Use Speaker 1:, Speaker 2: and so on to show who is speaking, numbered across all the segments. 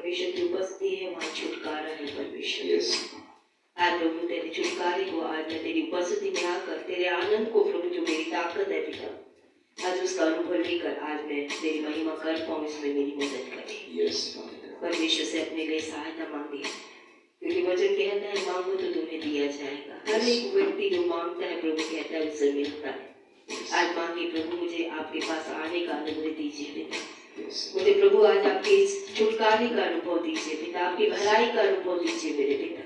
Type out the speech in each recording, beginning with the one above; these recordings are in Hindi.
Speaker 1: परमेश्वर की उपस्थिति है, वहाँ छुटकारा है परमेश्वर।
Speaker 2: Yes.
Speaker 1: आज प्रभु तेरे छुटकारे को, आज मैं तेरी उपस्थिति में आकर तेरे आनंद को प्रभु जो मेरी ताकत है पिता, आज उसका अनुभव लेकर आज मैं तेरी महिमा कर पाऊँ, इसमें मेरी मदद करे।
Speaker 2: Yes, Father.
Speaker 1: परमेश्वर से अपने लिए सहायता मांगे, क्योंकि वचन कहता है मांगो तो तुम्हें दिया जाएगा। हर एक व्यक्ति जो मांगता है प्रभु कहता है उससे मिलता है। आज मांगे प्रभु मुझे आपके पास आने का अनुभव दीजिए पिता। मुझे प्रभु आज आपके इस छुटकारे का अनुभव दीजिए पिता, आपकी भलाई का अनुभव दीजिए मेरे पिता।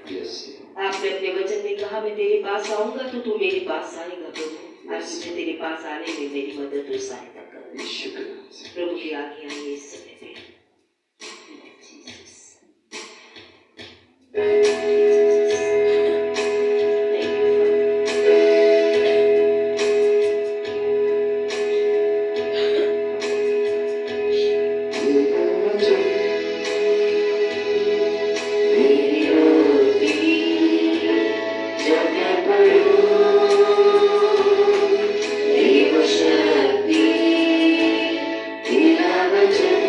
Speaker 1: आपने अपने वचन में कहा मैं तेरे पास आऊंगा तो तू मेरे पास आएगा प्रभु। आज मुझे तेरे पास आने में मेरी मदद और सहायता कर प्रभु की आज्ञा है इस समय पे।
Speaker 3: शक्ति तेरा वचन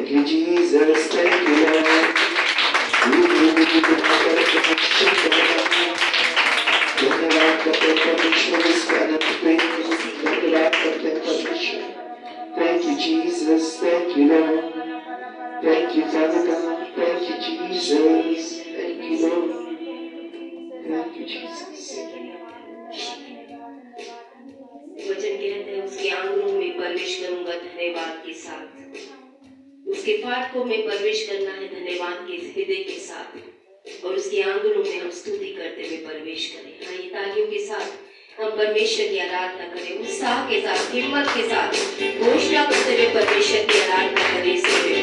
Speaker 2: Thank you, Jesus. Thank you, Lord. धन्यवाद करते हैं परमेश्वर इस गाने के लिए। धन्यवाद करते हैं परमेश्वर। Thank you, Jesus. Thank you, Lord. Thank you, Father God. Thank you, Jesus. Thank you, Lord. Thank you, Jesus.
Speaker 1: वचन कहते हैं उसके आंगनों में प्रवेश करूंगा धन्यवाद के साथ, उसके फाटकों में प्रवेश करना है धन्यवाद के हृदय के साथ, और उसके आंगनों में हम स्तुति करते हुए प्रवेश करें। आइए तालियों के साथ हम परमेश्वर की आराधना करें, उत्साह के साथ, हिम्मत के साथ घोषणा करते हुए परमेश्वर की आराधना करें। इस समय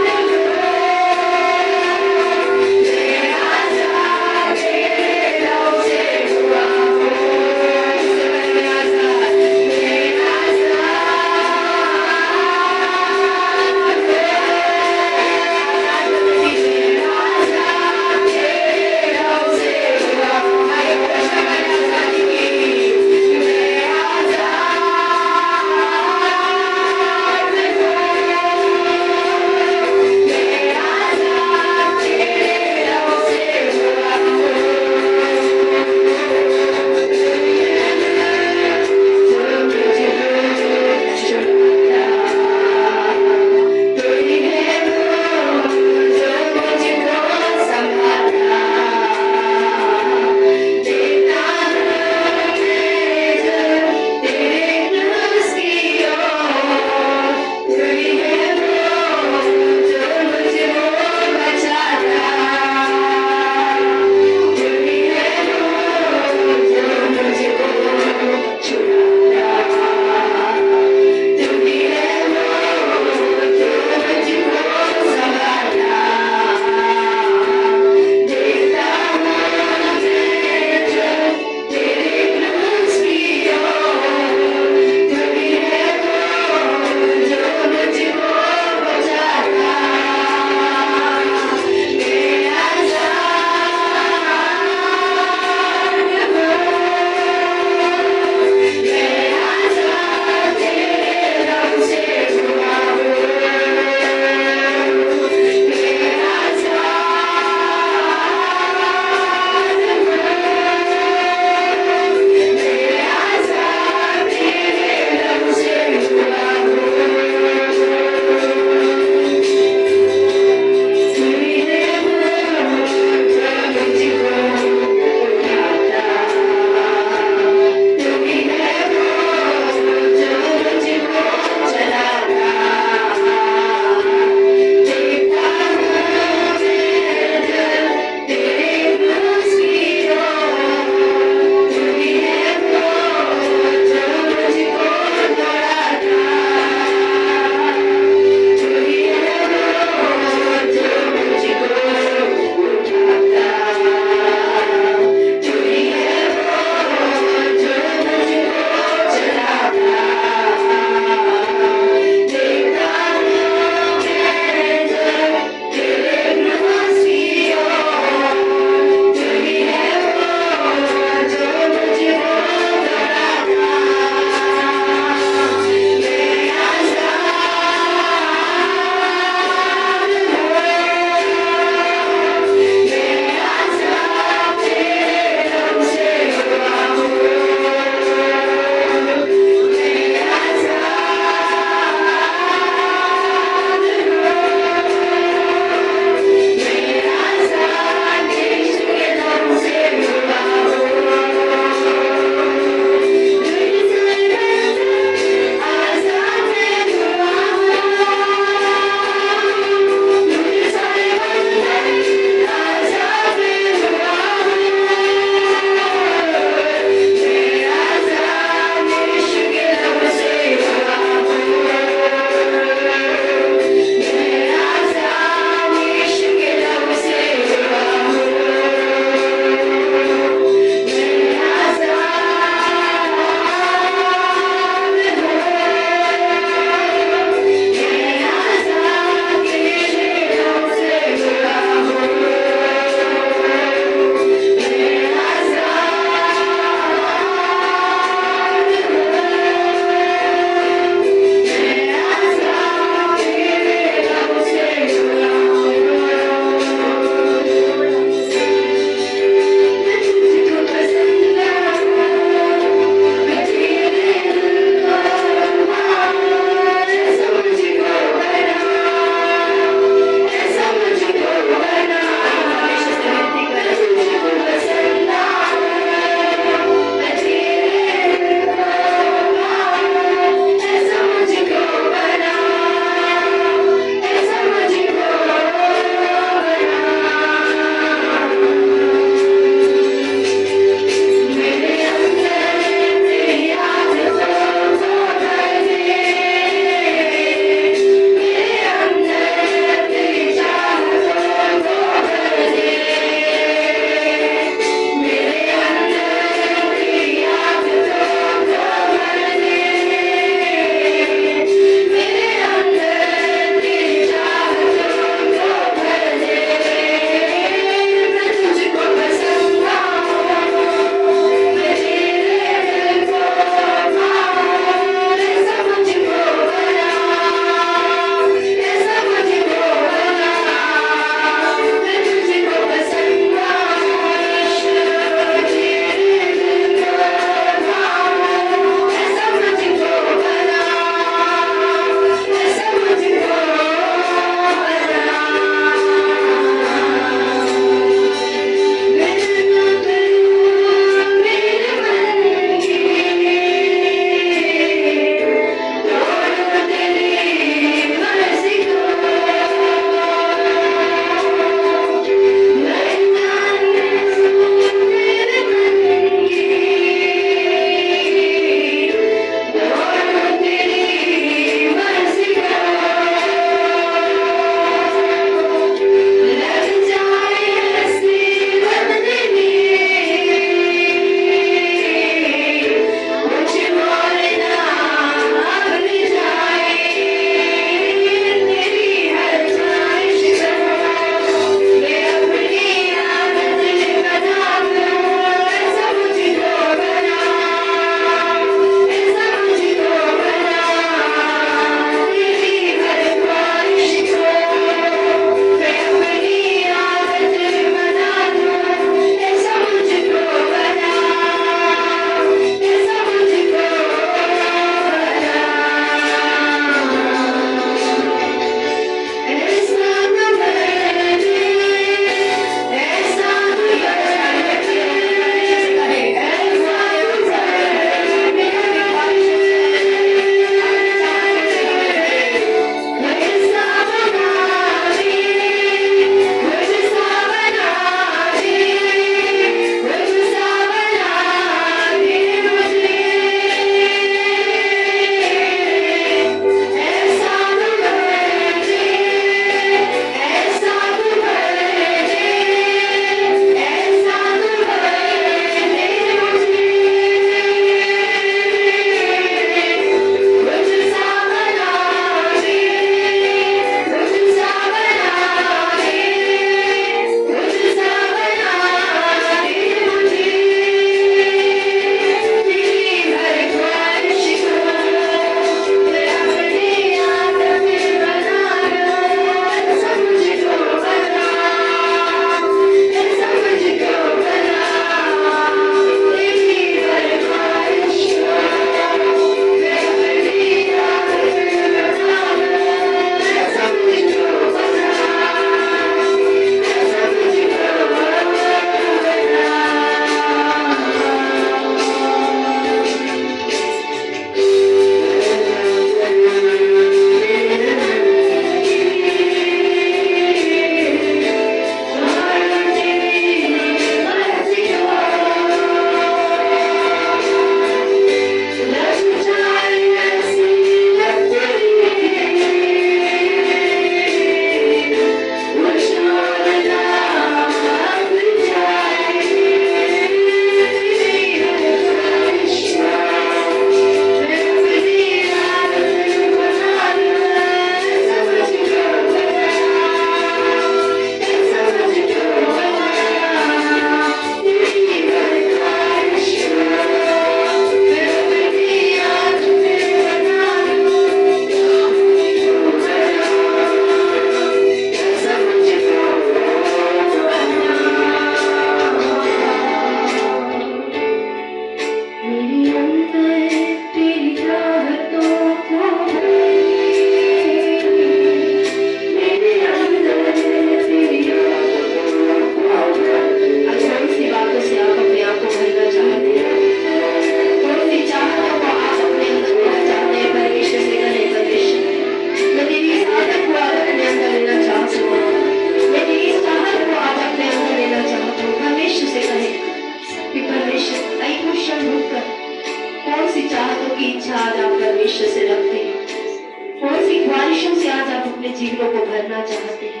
Speaker 1: बारिशों से आज आप अपने जीवनों को भरना चाहते हैं?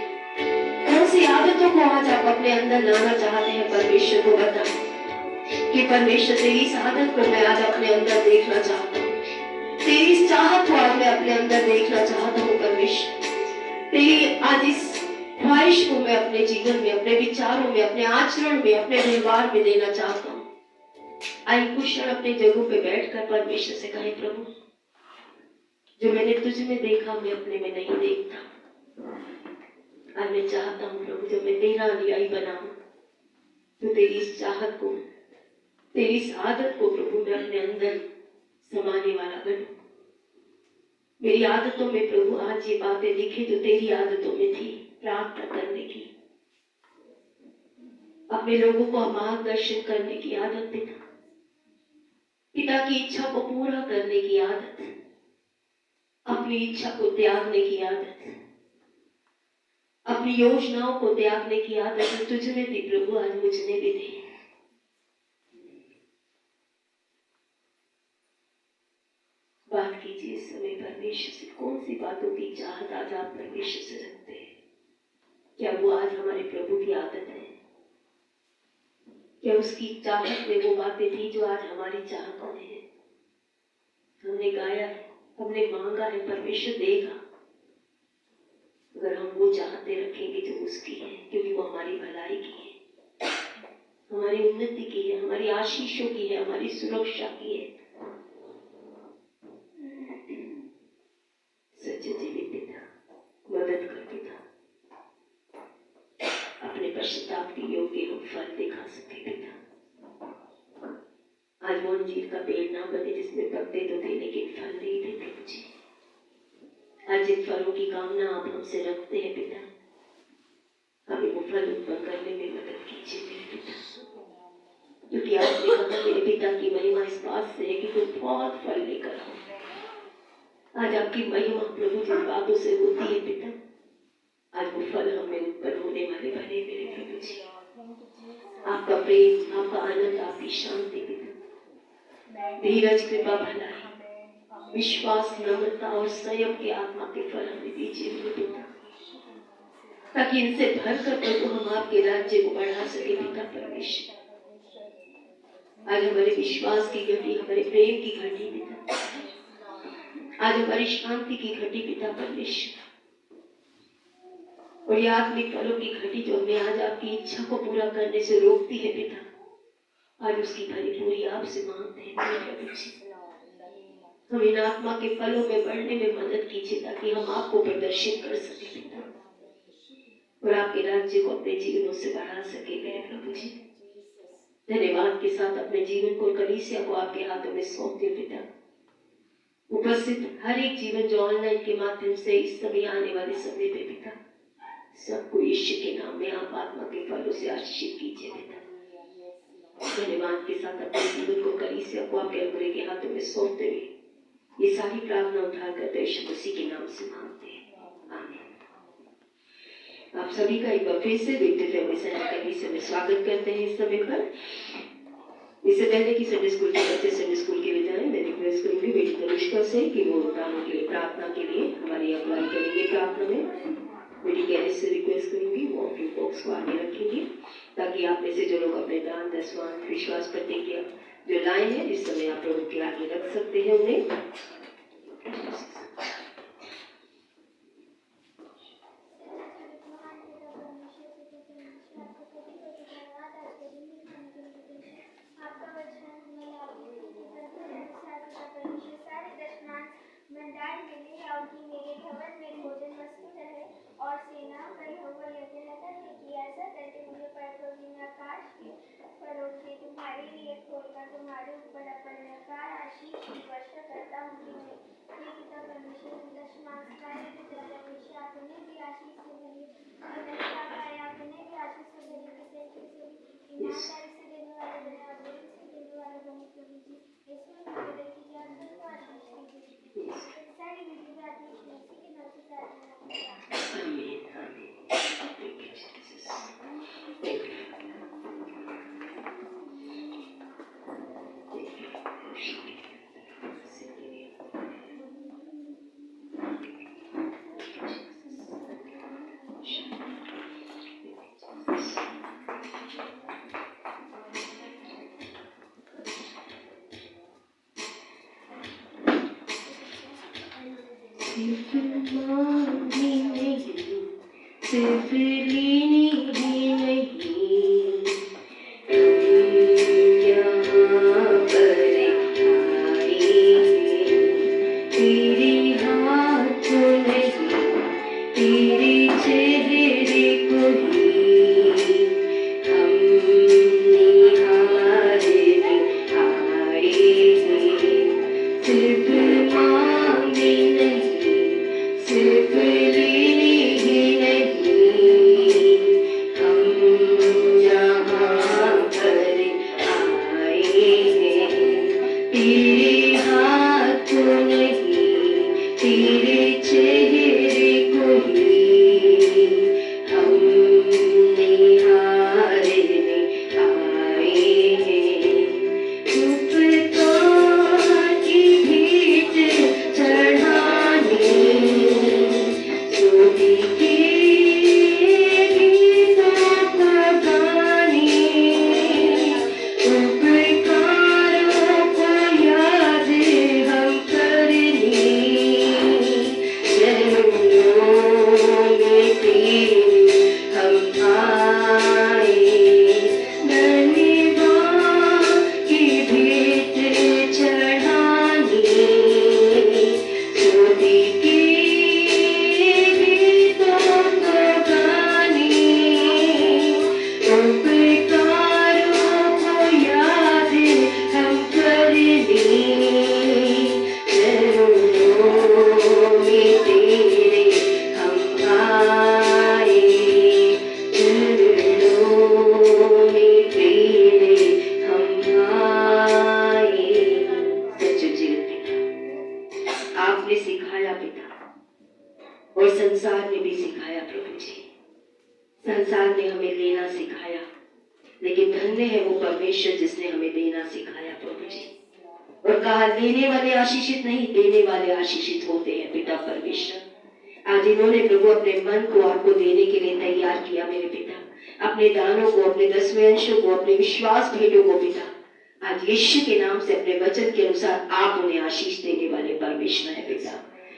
Speaker 1: कौन सी आदतों को आज आप अपने अंदर लाना चाहते हैं? परमेश्वर को बताएं कि परमेश्वर तेरी इस आदत को मैं आज अपने अंदर देखना चाहता हूँ, तेरी इस चाहत को आज मैं अपने अंदर देखना चाहता हूँ। परमेश्वर तेरी आज इस ख्वाहिश को मैं अपने जीवन में, अपने विचारों में, अपने आचरण में, अपने व्यवहार में देना चाहता हूँ। आई कुछ क्षण अपने जगहों पे बैठकर परमेश्वर से कहे, प्रभु जो मैंने तुझ में देखा मैं अपने में नहीं देखता। आज मैं चाहता हूँ प्रभु जब मैं तेरा अनुयायी बनाऊं तो तेरी इस चाहत को, तेरी इस आदत को प्रभु मैं अपने अंदर समाने वाला बनूं। मेरी आदतों में प्रभु आज ये बातें लिखी तो तेरी आदतों में थी, प्रार्थना करने की, अपने लोगों को मार्गदर्शन करने की आदत पिता, पिता की इच्छा को पूरा करने की आदत, अपनी इच्छा को त्यागने की आदत, अपनी योजनाओं को त्यागने की आदत तुझ में थी प्रभु, आज मुझने भी दी। बात कीजिए इस समय परमेश्वर से, कौन सी बातों की चाहत आज आप परमेश्वर से रखते हैं? क्या वो आज हमारे प्रभु की आदत है? क्या उसकी चाहत में वो बातें थी जो आज हमारी चाहतों में है? हमने गाया है, हमने मांगा है, परमेश्वर देगा अगर हम वो चाहते रखेंगे जो उसकी है, क्योंकि वो हमारी भलाई की है, हमारी उन्नति की है, हमारी आशीषों की है, हमारी सुरक्षा की है। सच्चे जीवित पिता मदद कर पिता, अपने पश्चाताप के योग्य हम फल दिखा सके पिता। आज वो अंजीर का पेड़ ना बने जिसमें पत्ते तो थे लेकिन फल नहीं थे प्रभु जी। आज जिन फलों की कामना आप हमसे रखते हैं पिता, हमें वो फल उत्पन्न करने में मदद कीजिए मेरे पिता, क्योंकि आपने कहा मेरे पिता की महिमा इस बात से है कि तुम बहुत फल लेकर आओ। आज आपकी महिमा प्रभु जिन बातों से होती है पिता, आज वो फल हमें उत्पन्न होने वाले बने मेरे प्रभु जी। आपका प्रेम, आपका आनंद, आपकी शांति पिता, धीरज, कृपा, भलाई, विश्वास, नम्रता और संयम की आत्मा के फल हमें दीजिए मेरे पिता, ताकि इनसे भरकर प्रभु हम आपके राज्य को बढ़ा सके पिता परमेश्वर। आज हमारे विश्वास की घटी, हमारे प्रेम की घटी पिता, आज हमारी शांति की घटी पिता परमेश्वर, और ये आत्मिक फलों की घटी जो हमें आज आपकी इच्छा को पूरा करने से रोकती है पिता, आज उसकी भली पूरी आपसे मांगते हैं मेरे प्रभु जी। हम इन आत्मा के फलों में बढ़ने में मदद कीजिए ताकि हम आपको प्रदर्शित कर सके पिता, और आपके राज्य को अपने जीवनों से बढ़ा सके मेरे प्रभु जी। धन्यवाद के साथ अपने जीवन को, कलीसिया को आपके हाथों में सौंपते पिता। उपस्थित हर एक जीवन जो ऑनलाइन के माध्यम से इस समय आने वाले समय पे पिता, सबको यीशु के नाम में आप आत्मा के फलों से आशीषित कीजिए पिता। धन्यवाद के साथ अपने जीवन को, कलीसिया को आपके अनुग्रह के हाथों में सौंपते हुए ये सारी प्रार्थना उठाकर यीशु मसीह के नाम से मांगते हैं, आमीन। आप सभी का एक बार फिर से विक्टर फैमिली सेंटर कलीसिया में स्वागत करते हैं इस समय पर। इससे पहले कि संडे स्कूल के बच्चे संडे स्कूल के लिए जाएं, मैं रिक्वेस्ट करूंगी बेटी तनुष्का से कि वो प्राणों के लिए, प्रार्थना के लिए हमारी अगुवाई करेंगे। प्रार्थना में बेटी कैरिस से रिक्वेस्ट करूंगी वो ऑफरिंग बॉक्स को आगे रखेंगे, ताकि आप में से जो लोग अपने दान, दसवां, विश्वास प्रतिज्ञा जो लाए हैं इस समय आप प्रभु के आगे रख सकते हैं उन्हें।
Speaker 3: और सेना का यहोवा यह कहता है कि ऐसा करके मुझे परतों में आकाश के परोसे तुम्हारे लिए खोलकर तुम्हारे ऊपर अपने आशीष की वर्षा करता हूँ कि मैं ये पिता
Speaker 1: सिर्फ लेनी ही नहीं, यहाँ पर आए तेरे हाथ नहीं, तेरे चेहरे को ही हम निहारने आए, सिर्फ मांगे नहीं, सिर्फ लेने ही नहीं, हम यहाँ पर आए तेरे हाथ नहीं, तेरे चेहरे को ही हम निहारने आए हैं। उपकार की भेंट चढ़ाने, स्तुति के गीतों को गाने, उपकारों को याद हम करने, चरणों में तेरे हम आए, धन्यवाद की भेंट चढ़ाने, स्तुति के गीतों को गाने, उपकारों को याद हम करने, चरणों में तेरे हम आए, चरणों में तेरे हम आए। सच्चे जीवित पिता, आपने सिखाया पिता, और संसार ने भी सिखाया प्रभु जी। संसार ने हमें लेना सिखाया, लेकिन धन्य है वो परमेश्वर जिसने हमें देना सिखाया प्रभु जी। और कहा लेने वाले आशीषित नहीं, देने वाले आशीषित होते हैं पिता परमेश्वर। आज इन्होंने प्रभु अपने मन को आपको देने के लिए तैयार किया मेरे पिता, अपने दानों को, अपने 10वें अंशों को, अपने विश्वास भेंटों को पिता, आज यीशु के नाम से अपने वचन के अनुसार आप उन्हें आशीष देने वाले परमेश्वर है पिता,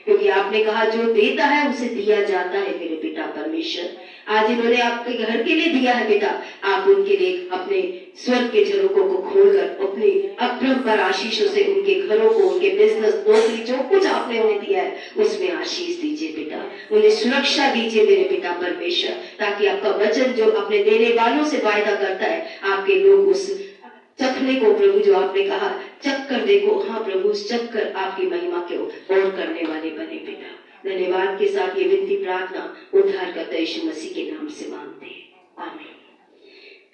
Speaker 1: क्योंकि आपने कहा जो देता है उसे दिया जाता है मेरे पिता परमेश्वर। आज इन्होंने आपके घर के लिए दिया है पिता, आप उनके लिए अपने स्वर्ग के झरोकों को खोलकर अपने अपरंपार आशीषों से उनके घरों को, उनके बिजनेस, नौकरी, जो कुछ आपने उन्हें दिया है उसमें आशीष दीजिए पिता, उन्हें सुरक्षा दीजिए मेरे पिता परमेश्वर, ताकि आपका वचन जो अपने देने वालों से वायदा करता है, आपके लोग उस चखने को प्रभु जो आपने कहा चख कर देखो, हाँ प्रभु उस चख कर आपकी महिमा के और करने वाले बने पिता। धन्यवाद के साथ ये विनती प्रार्थना उद्धारकर्ता यीशु मसीह के नाम से मांगते हैं, आमीन।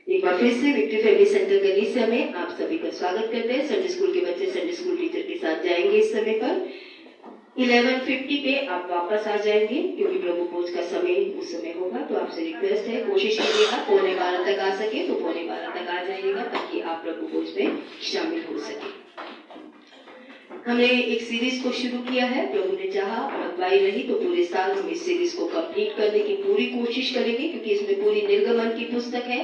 Speaker 1: एक बार फिर से विक्ट्री फैमिली सेंटर कलीसिया में आप सभी का स्वागत करते हैं। संडे स्कूल के बच्चे संडे स्कूल टीचर के साथ जाएंगे इस समय पर 11:50 पे आप वापस आ जाएंगे, क्योंकि प्रभु भोज का समय उस समय होगा। तो आपसे रिक्वेस्ट है, कोशिश करिएगा 11:45 तक आ सके तो 11:45 तक आ जाइएगा, ताकि आप प्रभु भोज में शामिल हो सके। हमने एक सीरीज को शुरू किया है, प्रभु ने चाहा और अगुवाई रही तो पूरे साल हम इस सीरीज को कंप्लीट करने की पूरी कोशिश करेंगे, क्योंकि इसमें पूरी निर्गमन की पुस्तक है।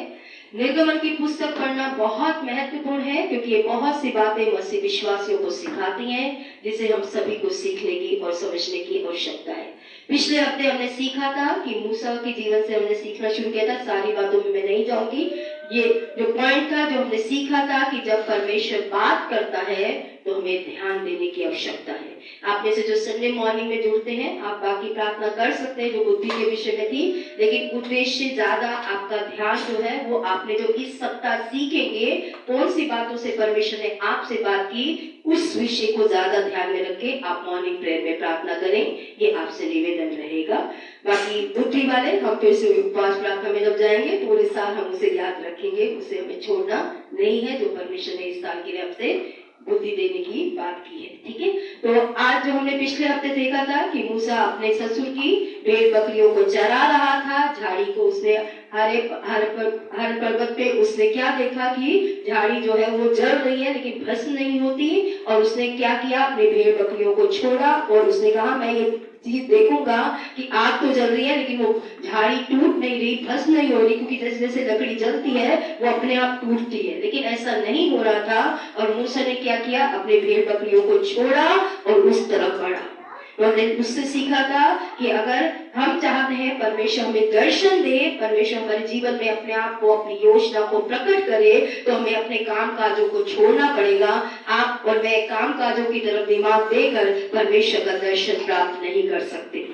Speaker 1: निर्गमन की पुस्तक पढ़ना बहुत महत्वपूर्ण है, क्योंकि ये बहुत सी बातें मसीह विश्वासियों को सिखाती हैं, जिसे हम सभी को सीखने की और समझने की आवश्यकता है। पिछले हफ्ते हमने सीखा था कि मूसा के जीवन से हमने सीखना शुरू किया था, सारी बातों में मैं नहीं जाऊंगी। ये जो पॉइंट था जो हमने सीखा था कि जब परमेश्वर बात करता है तो हमें ध्यान देने की आवश्यकता है। आप में से जो संडे मॉर्निंग में जुड़ते हैं, आप बाकी प्रार्थना कर सकते हैं जो बुद्धि के विषय में थी, लेकिन उद्देश्य से ज्यादा आपका ध्यान जो है वो आपने जो इस सप्ताह सीखेंगे, कौन सी बातों से परमेश्वर ने आपसे बात की, उस विषय को ज्यादा ध्यान में रख के आप मॉर्निंग प्रेयर में प्रार्थना करें, ये आपसे निवेदन रहेगा। बाकी बुद्धि वाले हम फिर से उपवास प्रार्थना में जब जाएंगे पूरे साल हम उसे याद रखेंगे, उसे हमें छोड़ना नहीं है, जो परमेश्वर ने इस साल के लिए हमसे बुद्धि देने की बात की है। ठीक है, तो आज जो हमने पिछले हफ्ते देखा था कि मूसा अपने ससुर की भेड़ बकरियों को चरा रहा था, झाड़ी को उसने हर पर्वत पे उसने क्या देखा कि झाड़ी जो है वो जल रही है लेकिन भस्म नहीं होती, और उसने क्या किया, अपने भेड़ बकरियों को छोड़ा और उसने कहा मैं ये चीज देखूंगा कि आग तो जल रही है लेकिन वो झाड़ी टूट नहीं रही, भस्म नहीं हो रही, क्योंकि जैसे जैसे लकड़ी जलती है वो अपने आप टूटती है, लेकिन ऐसा नहीं हो रहा था। और मूसा ने क्या किया, अपने भेड़ बकरियों को छोड़ा और उस तरफ बढ़ा। तो हमने उससे सीखा था कि अगर हम चाहते हैं परमेश्वर हमें दर्शन दे, परमेश्वर हमारे जीवन में अपने आप को, अपनी योजना को प्रकट करे, तो हमें अपने काम काजों को छोड़ना पड़ेगा। आप और मैं काम काजों की तरफ दिमाग देकर परमेश्वर का दर्शन प्राप्त नहीं कर सकते।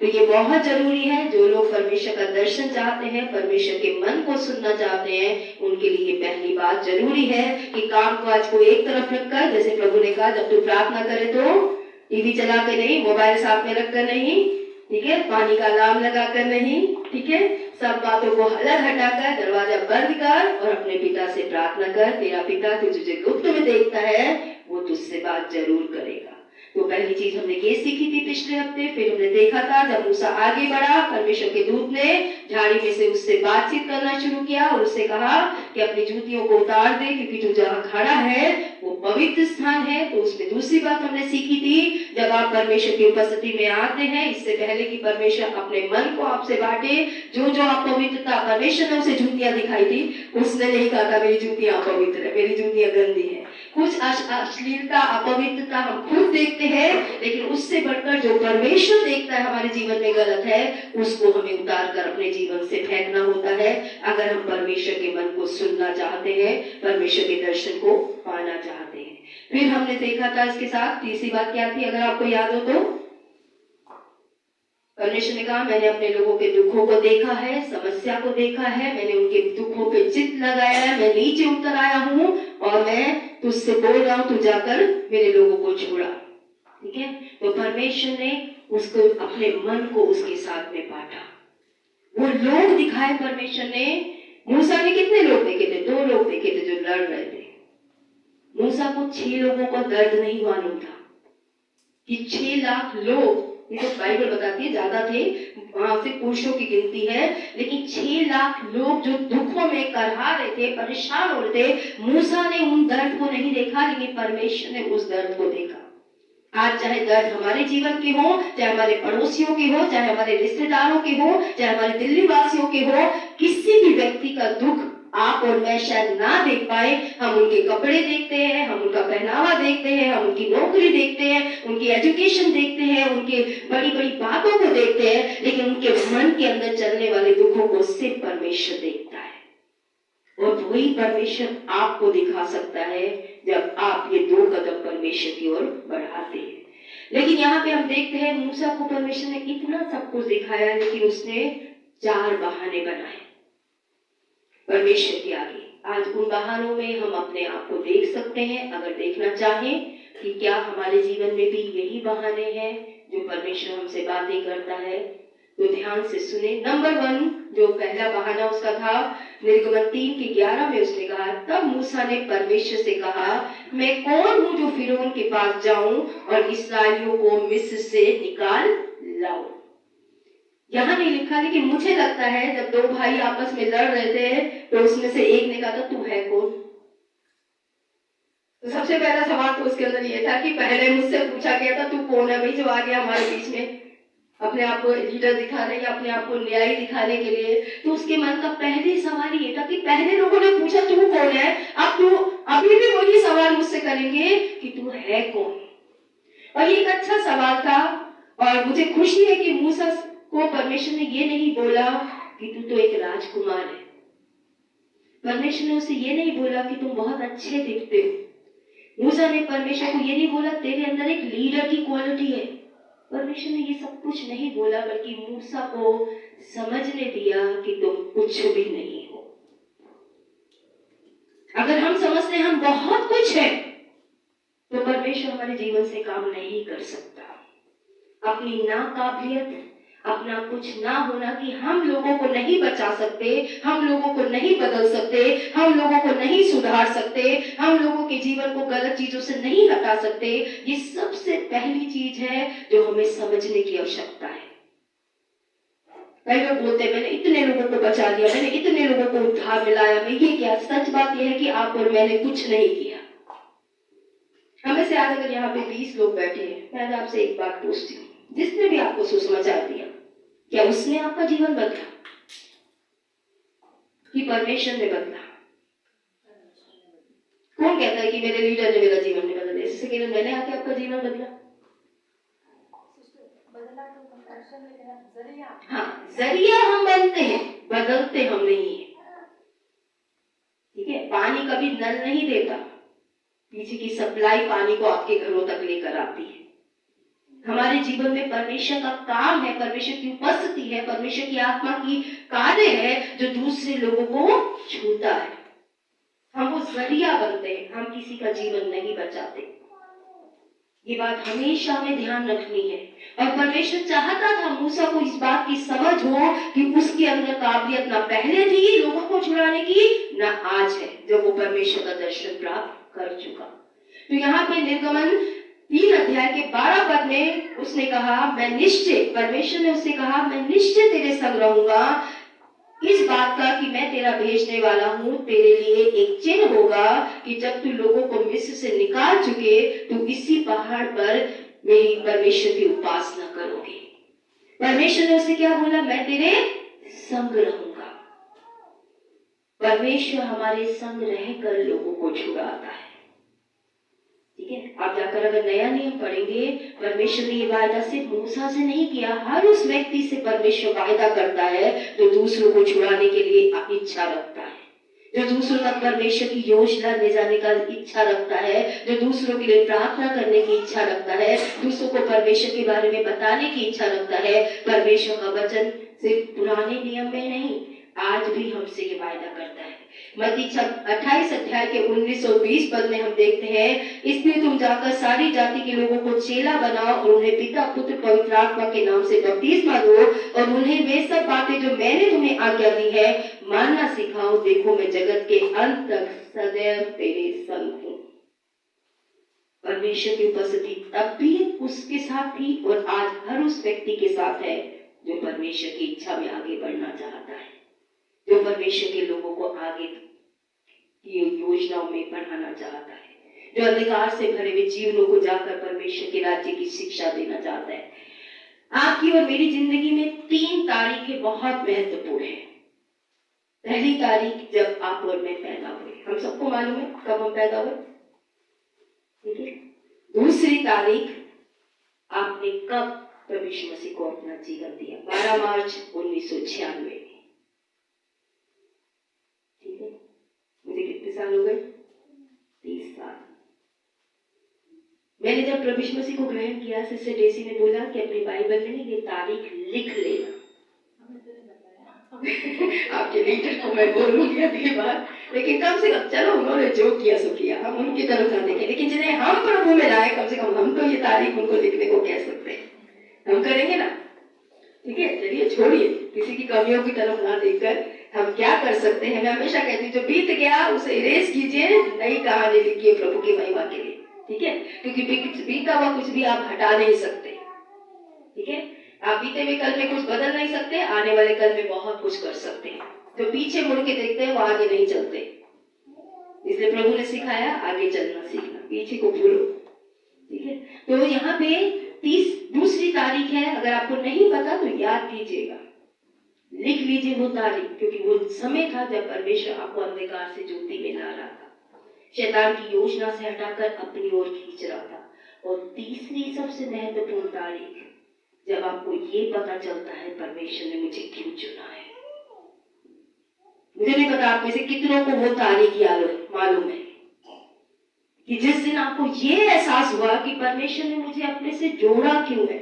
Speaker 1: तो ये बहुत जरूरी है। जो लोग परमेश्वर का दर्शन चाहते हैं, परमेश्वर के मन को सुनना चाहते हैं, उनके लिए पहली बात जरूरी है कि काम काज को एक तरफ रखकर, जैसे प्रभु ने कहा, जब तू प्रार्थना करे तो टीवी चला के नहीं, मोबाइल साथ में रखकर नहीं, ठीक है, पानी का अलार्म लगाकर नहीं, ठीक है, सब बातों को अलग हटाकर दरवाजा बंद कर और अपने पिता से प्रार्थना कर। तेरा पिता जो तुझे गुप्त में देखता है वो तुझसे बात जरूर करेगा। तो पहली चीज हमने ये सीखी थी पिछले हफ्ते। फिर हमने देखा था जब मूसा आगे बढ़ा, परमेश्वर के दूत ने झाड़ी में से उससे बातचीत करना शुरू किया और उससे कहा कि अपनी जूतियों को उतार दे, क्योंकि तू जहाँ खड़ा है वो पवित्र स्थान है। तो उसमें दूसरी बात हमने सीखी थी, जब आप परमेश्वर की उपस्थिति में आते हैं, इससे पहले कि परमेश्वर अपने मन को आपसे बांटे, जो आप पवित्रता, परमेश्वर ने उसे जूतियां दिखाई थी, उसने नहीं कहा था मेरी जूतियां अपवित्र है, मेरी जूतियां गंदी है। कुछ अश्लीलता, अपवित्रता हम खुद देखते हैं, लेकिन उससे बढ़कर जो परमेश्वर देखता है हमारे जीवन में गलत है, उसको हमें उतार कर अपने जीवन से फेंकना होता है, अगर हम परमेश्वर के मन को सुनना चाहते हैं, परमेश्वर के दर्शन को पाना चाहते हैं। फिर हमने देखा था इसके साथ तीसरी बात क्या थी, अगर आपको याद हो तो, परमेश्वर ने कहा मैंने अपने लोगों के दुखों को देखा है, समस्या को देखा है, मैंने उनके दुखों पे चित्त लगाया है, मैं नीचे उतर आया हूँ और मैं तुझसे बोल रहा हूँ, तू जाकर मेरे लोगों को छोड़ा। ठीक है, तो परमेश्वर ने उसको, अपने मन को उसके साथ में बांटा। वो लोग दिखाए परमेश्वर ने। मूसा ने कितने लोग देखे थे? 2 लोग देखे थे जो लड़ रहे थे। मूसा को 6 लोगों का दर्द नहीं मालूम था कि 6 लाख लोग, ये तो बाइबल बताती है ज्यादा थे, वहां से पुरुषों की गिनती है, लेकिन 6 लाख लोग जो दुखों में करहा रहे थे, परेशान हो रहे थे। मूसा ने उन दर्द को नहीं देखा, लेकिन परमेश्वर ने उस दर्द को देखा। आज चाहे दर्द हमारे जीवन के हो, चाहे हमारे पड़ोसियों के हो, चाहे हमारे रिश्तेदारों के हो, चाहे हमारे दिल्ली वासियों के हो, किसी भी व्यक्ति का दुख आप और मैं शायद ना देख पाए। हम उनके कपड़े देखते हैं, हम उनका पहनावा देखते हैं, हम उनकी नौकरी देखते हैं, उनकी एजुकेशन देखते हैं, उनके बड़ी बड़ी बातों को देखते हैं, लेकिन उनके मन के अंदर चलने वाले दुखों को सिर्फ परमेश्वर देखता है। और वही परमेश्वर आपको दिखा सकता है जब आप ये 2 कदम परमेश्वर की ओर बढ़ाते हैं। लेकिन यहाँ पे हम देखते हैं मूसा को परमेश्वर ने इतना सब कुछ दिखाया, लेकिन उसने 4 बहाने बनाए परमेश्वर के आगे। आज उन बहानों में हम अपने आप को देख सकते हैं, अगर देखना चाहें कि क्या हमारे जीवन में भी यही बहाने हैं जो परमेश्वर हमसे बातें करता है, तो ध्यान से सुने। नंबर 1 जो पहला बहाना उसका था, निर्गमन 3:11 में उसने कहा, तब मूसा ने परमेश्वर से कहा, मैं कौन हूँ जो फिरौन के पास जाऊं और इसराइलियों को मिस्र से निकाल लाऊं। यहाँ नहीं लिखा, लेकिन मुझे लगता है जब 2 भाई आपस में लड़ रहे थे तो उसमें से एक ने कहा था तू है कौन। तो सबसे पहला सवाल तो उसके अंदर ये था कि पहले मुझसे पूछा गया था तू कौन है भाई जो आ गया हमारे बीच में अपने आप को लीडर दिखाने या अपने आप को न्यायी दिखाने के लिए। तो उसके मन का पहले सवाल ये था कि पहले लोगों ने पूछा तू कौन है, अब तू अभी भी वही सवाल मुझसे करेंगे कि तू है कौन। और ये एक अच्छा सवाल था और मुझे खुशी है कि मूसा को परमेश्वर ने ये नहीं बोला कि तू तो एक राजकुमार है। परमेश्वर ने उसे ये नहीं बोला कि तुम बहुत अच्छे दिखते हो। मूसा ने परमेश्वर को ये नहीं बोला तेरे अंदर एक लीडर की क्वालिटी है। परमेश्वर ने ये सब कुछ नहीं बोला, बल्कि मूसा को समझने दिया कि तुम कुछ भी नहीं हो। अगर हम समझते हैं हम बहुत कुछ है, तो परमेश्वर हमारे जीवन से काम नहीं कर सकता। अपनी नाकाबिलियत, अपना कुछ ना होना कि हम लोगों को नहीं बचा सकते, हम लोगों को नहीं बदल सकते, हम लोगों को नहीं सुधार सकते, हम लोगों के जीवन को गलत चीजों से नहीं हटा सकते, ये सबसे पहली चीज है जो हमें समझने की आवश्यकता है। कई लोग बोलते हैं मैंने इतने लोगों को बचा लिया, मैंने इतने लोगों को उद्धार मिलाया, मैं ये क्या। सच बात यह है कि आप और मैंने कुछ नहीं किया। हमें से आज अगर यहाँ पे 20 लोग बैठे हैं, मैं आज आपसे एक बात पूछती हूँ, जिसने भी आपको सुसमाचार दिया, क्या उसने आपका जीवन बदला कि परमेश्वर ने बदला? कौन कहता है कि मेरे लीडर ने मेरा जीवन नहीं बदला? इससे केवल मैंने आके आपका जीवन बदला। हाँ, जरिया हम बनते हैं, बदलते हम नहीं है। ठीक है, पानी कभी नल नहीं देता, पीछे की सप्लाई पानी को आपके घरों तक लेकर आती है। हमारे जीवन में परमेश्वर का काम है, परमेश्वर की उपस्थिति है, परमेश्वर की आत्मा की कार्य है जो दूसरे लोगों को छूता है। हम वो जरिया बनते हैं, हम किसी का जीवन नहीं बचाते। ये बात हमेशा हमें ध्यान रखनी है। और परमेश्वर चाहता था मूसा को इस बात की समझ हो कि उसके अंदर काबिलियत ना पहले थी लोगों को छुड़ाने की, ना आज है जब वो परमेश्वर का दर्शन प्राप्त कर चुका। तो यहाँ पे निर्गमन 3 अध्याय के 12 पद में उसने कहा, मैं निश्चय, परमेश्वर ने उससे कहा, मैं निश्चय तेरे संग रहूंगा, इस बात का कि मैं तेरा भेजने वाला हूँ। तेरे लिए एक चिन्ह होगा कि जब तू लोगों को मिस्र से निकाल चुके तो इसी पहाड़ पर मेरी परमेश्वर की उपासना करोगे। परमेश्वर ने उसे क्या बोला, मैं तेरे संग रहूंगा। परमेश्वर हमारे संग रहकर लोगों को छुड़ाता है। ठीक है, आप जाकर अगर नया नियम पढ़ेंगे, परमेश्वर ने ये वायदा सिर्फ मूसा से नहीं किया, हर उस व्यक्ति से परमेश्वर वायदा करता है जो दूसरों को छुड़ाने के लिए इच्छा रखता है, जो दूसरों तक परमेश्वर की योजना ले जाने का इच्छा रखता है, जो दूसरों के लिए प्रार्थना करने की इच्छा रखता है, दूसरों को परमेश्वर के बारे में बताने की इच्छा रखता है। परमेश्वर का वचन सिर्फ पुराने नियम में नहीं, आज भी हमसे ये वायदा करता है। मत्ती 28 अध्याय के 19 और 20 पद में हम देखते हैं, इसलिए तुम जाकर सारी जाति के लोगों को चेला बनाओ और उन्हें पिता पुत्र पवित्र आत्मा के नाम से बपतिस्मा दो और उन्हें वे सब बातें जो मैंने तुम्हें आज्ञा दी है मानना सिखाओ। देखो मैं जगत के अंत तक सदैव तेरे संग हूँ। परमेश्वर की उपस्थिति तब भी उसके साथ थी और आज हर उस व्यक्ति के साथ है जो परमेश्वर की इच्छा में आगे बढ़ना चाहता है, जो परमेश्वर के लोगों को आगे की योजनाओं में बढ़ाना चाहता है, जो अंधकार से भरे हुए जीवनों को जाकर परमेश्वर के राज्य की शिक्षा देना चाहता है। आपकी और मेरी जिंदगी में 3 तारीखें बहुत महत्वपूर्ण है। पहली तारीख जब आप और मैं पैदा हुए, हम सबको मालूम है कब हम पैदा हुए, ठीक है। दूसरी तारीख आपने कब प्रभु यीशु मसीह को अपना जीवन दिया, 12 मार्च 1996 में। ठीक है, मुझे कितने साल हो गए, 30 साल। मैंने जब प्रभु यीशु मसीह को ग्रहण किया, सिस्टर डेसी ने बोला कि अपनी बाइबल में ये तारीख लिख लेना। आपके लीडर को मैं बोलूंगी अगली बार, लेकिन कम से कम चलो उन्होंने जो किया सो किया, हम उनकी तरफ ना देखें, लेकिन जिन्हें हम प्रभु में लाए कम से कम हम तो ये तारीख उनको लिखने को कह सकते हैं। हम करेंगे ना, ठीक है। चलिए छोड़िए, किसी की कमियों की तरफ ना देखकर हम क्या कर सकते हैं। मैं हमेशा कहती हूँ जो बीत गया उसे इरेज कीजिए, नई कहानी लिखिए प्रभु की महिमा के लिए, ठीक है। क्योंकि बीता हुआ कुछ भी आप हटा नहीं सकते, ठीक है। आप बीते हुए कल में कुछ बदल नहीं सकते, आने वाले कल में बहुत कुछ कर सकते हैं। जो पीछे मुड़ के देखते हैं वो आगे नहीं चलते, इसलिए प्रभु ने सिखाया आगे चलना सीखना, पीछे को भूलो, ठीक है। तो यहाँ पे 32 तारीख है, अगर आपको नहीं पता तो याद कीजिएगा, लिख लीजिए वो तारीख, क्योंकि वो समय था जब परमेश्वर आपको अंधकार से ज्योति में ला रहा था, शैतान की योजना से हटाकर अपनी ओर खींच रहा था। और तीसरी सबसे महत्वपूर्ण तारीख जब आपको ये पता चलता है परमेश्वर ने मुझे क्यों चुना है। मुझे नहीं पता आप में से कितनों को वो तारीख मालूम है कि जिस दिन आपको ये एहसास हुआ कि परमेश्वर ने मुझे अपने से जोड़ा क्यों है,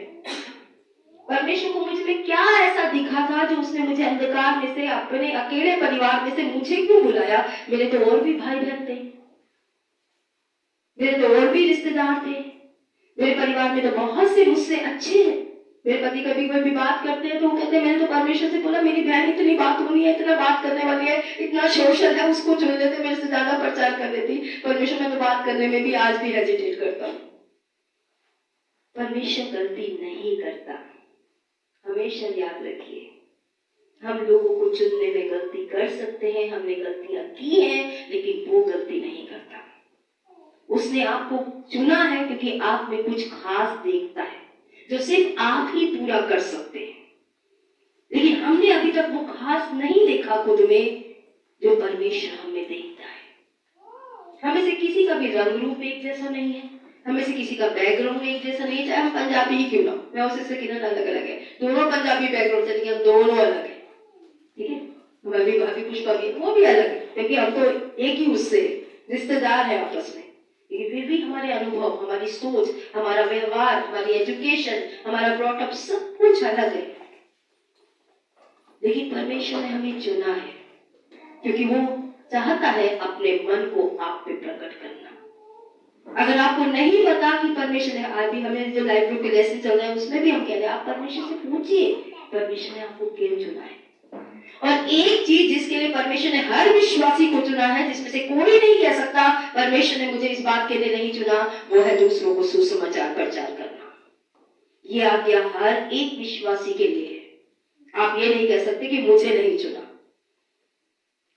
Speaker 1: परमेश्वर को मुझ में क्या ऐसा दिखा था जो उसने मुझे अंधकार में से, अपने अकेले परिवार में से मुझे क्यों बुलाया। मेरे तो और भी भाई बहन थे, मेरे तो और भी रिश्तेदार थे, मेरे परिवार में तो बहुत से मुझसे अच्छे हैं। मेरे पति कभी कोई भी बात करते हैं तो वो कहते हैं मैंने तो परमेश्वर से बोला मेरी बहन इतनी बात होनी है, इतना बात करने वाली है, इतना सोशल है, उसको चुन लेते, मेरे से ज्यादा प्रचार कर देती। परमेश्वर में तो बात करने में भी आज भी हेजिटेट करता हूँ। परमेश्वर गलती नहीं करता, हमेशा याद रखिए। हम लोगों को चुनने में गलती कर सकते हैं, हमने गलतियां की हैं, लेकिन वो गलती नहीं करता। उसने आपको चुना है क्योंकि आप में कुछ खास देखता है जो सिर्फ आप ही पूरा कर सकते हैं, लेकिन हमने अभी तक वो खास नहीं देखा खुद में जो परमेश्वर हमें देखता है। हमें से किसी का भी रंग रूप एक जैसा नहीं है, हमें से किसी का बैकग्राउंड एक जैसा नहीं, चाहे हम पंजाबी ही क्यों ना, मैं उसे सेकिन अलग अलग है, दोनों पंजाबी बैकग्राउंड से नहीं, हम दोनों अलग है, ठीक है। हमारी भाभी पुष्पा भी, वो भी अलग है, क्योंकि हम तो एक ही उससे रिश्तेदार है आपस में, लेकिन फिर भी हमारे अनुभव, हमारी सोच, हमारा व्यवहार, हमारी एजुकेशन, हमारा ब्रॉटअप सब कुछ अलग है। लेकिन परमेश्वर ने हमें चुना है क्योंकि वो चाहता है अपने मन को आप पे प्रकट करना। अगर आपको नहीं पता कि परमेश्वर ने, आज भी हमें जो लाइफ ग्रुप के लेसन चल रहे हैं उसमें भी हम कह रहे हैं, आप परमेश्वर से पूछिए परमेश्वर ने आपको क्यों चुना है। और एक चीज जिसके लिए परमेश्वर ने हर विश्वासी को चुना है, जिसमें से कोई नहीं कह सकता परमेश्वर ने मुझे इस बात के लिए नहीं चुना, वो है दूसरों को सुसमाचार प्रचार करना। ये आज्ञा हर एक विश्वासी के लिए है। आप ये नहीं कह सकते कि मुझे नहीं चुना।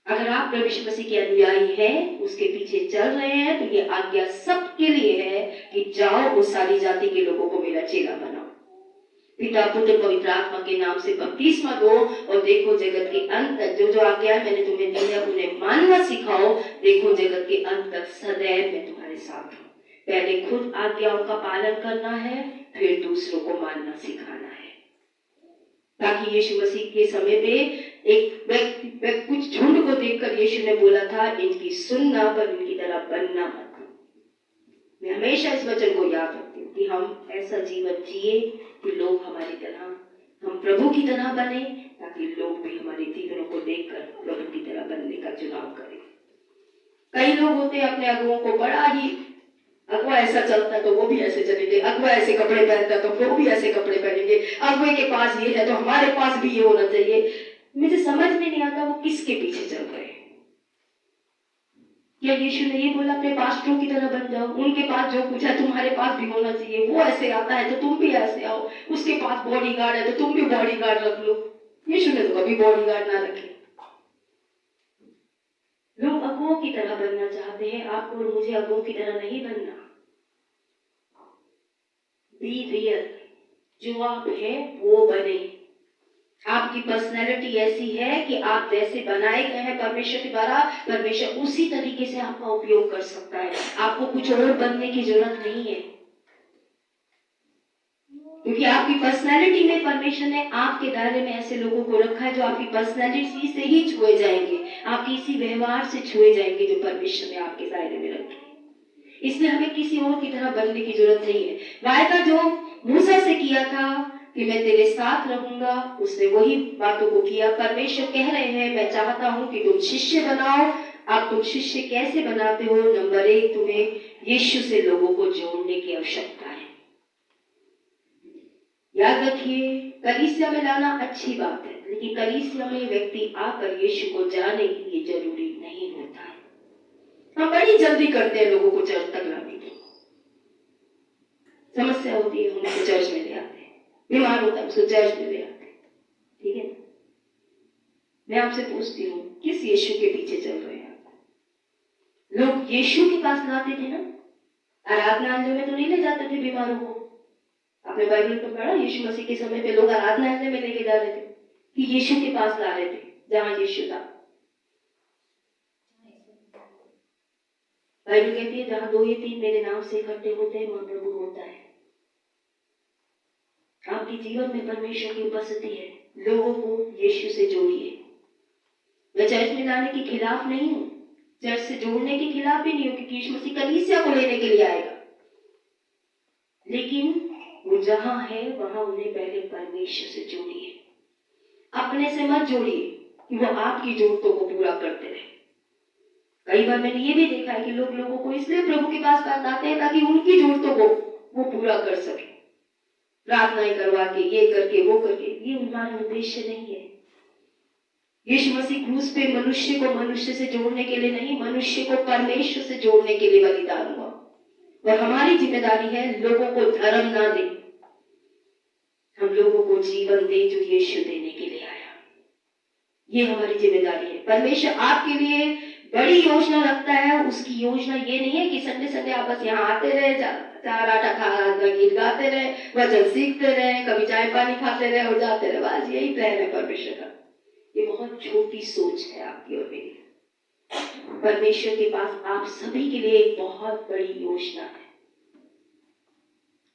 Speaker 1: अगर आप प्रभु यीशु मसीह के अनुयायी हैं, उसके पीछे चल रहे हैं, तो ये आज्ञा सबके लिए है कि जाओ उस सारी जाति के लोगों को मेरा चेला बनाओ, पिता पुत्र पवित्र आत्मा के नाम से बपतिस्मा दो, और देखो जगत के अंत तक जो जो आज्ञा मैंने तुम्हें दी है उन्हें मानना सिखाओ, देखो जगत के अंत तक सदैव मैं तुम्हारे साथ हूँ। पहले खुद आज्ञाओं का पालन करना है, फिर दूसरों को मानना सिखाना है, ताकि यीशु मसीह के समय पे एक व्यक्ति कुछ झुंड को देखकर यीशु ने बोला था, इनकी सुनना पर इनकी तरह बनना मत। मैं हमेशा इस वचन को याद रखती हूँ कि हम ऐसा जीवन जिए कि लोग हमारी तरह, हम प्रभु की तरह बने, ताकि लोग भी हमारे जीवनों को देखकर प्रभु की तरह बनने का चुनाव करें। कई लोग होते हैं अपने अगुओं को बड़ा ही, अगुआ ऐसा चलता है तो वो भी ऐसे चलेंगे, अगुआ ऐसे कपड़े पहनता है तो वो भी ऐसे कपड़े पहनेंगे, अगुए के पास ये है तो हमारे पास भी ये होना चाहिए। मुझे समझ में नहीं आता वो किसके पीछे चल रहे हैं। क्या यीशु ने ये बोला अपने पास्टरों की तरह बन जाओ, उनके पास जो कुछ है तुम्हारे पास भी होना चाहिए, वो ऐसे आता है तो तुम भी ऐसे आओ, उसके पास बॉडीगार्ड है तो तुम भी बॉडीगार्ड रख लो। यीशु ने तो कभी बॉडीगार्ड ना रखे। लोग अगुओं की तरह बनना चाहते हैं, आपको और मुझे अगुओं की तरह नहीं बनना। बी रियल, जो आप है वो बने। आपकी पर्सनैलिटी ऐसी है कि आप जैसे बनाए गए हैं परमेश्वर के द्वारा, परमेश्वर उसी तरीके से आपका उपयोग कर सकता है। आपको कुछ और बनने की जरूरत नहीं है, क्योंकि आपकी पर्सनैलिटी में परमेश्वर ने आपके दायरे में ऐसे लोगों को रखा है जो आपकी पर्सनैलिटी से ही छुए जाएंगे, आपकी इसी व्यवहार से छुए जाएंगे जो परमेश्वर ने आपके दायरे में रखे। इसलिए हमें किसी और की तरह बनने की जरूरत नहीं है। वायदा जो मूसा से किया था कि मैं तेरे साथ रहूंगा, उसने वही बातों को किया। परमेश्वर कह रहे हैं, मैं चाहता हूं कि तुम शिष्य बनाओ। आप तुम शिष्य कैसे बनाते हो? नंबर 1, तुम्हें यीशु से लोगों को जोड़ने की आवश्यकता है। याद रखिए, कलीसिया में लाना अच्छी बात है, लेकिन कलीसिया में व्यक्ति आकर यीशु को जाने के लिए जरूरी नहीं होता है। हम बड़ी जल्दी करते हैं लोगों को चर्च तक लाने की। समस्या होती है, हम उनको चर्च में ले आते हैं, बीमार होता है उसको चर्च में ले आते हैं, ठीक है। मैं आपसे पूछती हूँ, किस यीशु के पीछे चल रहे हैं आप? लोग यीशु के पास लाते थे ना, आराधनालय में तो नहीं ले जाते थे बीमारों को। आपने बाइबल में पढ़ा, यीशु मसीह के समय पे लोग आराधनालय में लेके जा रहे थे कि यीशु के पास ला रहे थे, जहां यीशु था। बाइबल कहती है, जहां 2 या 3 मेरे नाम से इकट्ठे होते हैं वहां प्रभु होता है। आपके जीवन में परमेश्वर की उपस्थिति है, लोगों को यीशु से जोड़िए। मैं चर्च में लाने के खिलाफ नहीं हूं, चर्च से जोड़ने के खिलाफ भी नहीं हूं, क्योंकि यीशु मसीह कलीसिया को लेने के लिए आएगा, लेकिन वो जहां है वहां उन्हें पहले परमेश्वर से जोड़िए। अपने से मत जोड़िए कि वो आपकी जरूरतों को पूरा करते रहे। कई बार मैंने ये भी देखा है कि लोग लोगों को इसलिए प्रभु के पास आते हैं ताकि उनकी जरूरतों को वो पूरा कर सके, प्रार्थनाएं करवा के, ये करके वो करके। ये हमारा उद्देश्य नहीं है। यीशु मसीह क्रूस पे मनुष्य को मनुष्य से जोड़ने के लिए नहीं, मनुष्य को परमेश्वर से जोड़ने के लिए बलिदान हुआ। और हमारी जिम्मेदारी है लोगों को धर्म ना दे, हम लोगों को जीवन दे जो यीशु देने के लिए आया। ये हमारी जिम्मेदारी है। परमेश्वर आपके लिए बड़ी योजना रखता है। उसकी योजना ये नहीं है कि संडे संडे आप बस यहाँ आते रहे, 4 आटा खा गीत गाते रहे, वचन सीखते रहे, कभी चाय पानी खाते रहे और जाते रहे, बस यही प्लान है परमेश्वर का। ये बहुत छोटी सोच है आपकी और मेरी। परमेश्वर के पास आप सभी के लिए एक बहुत बड़ी योजना है।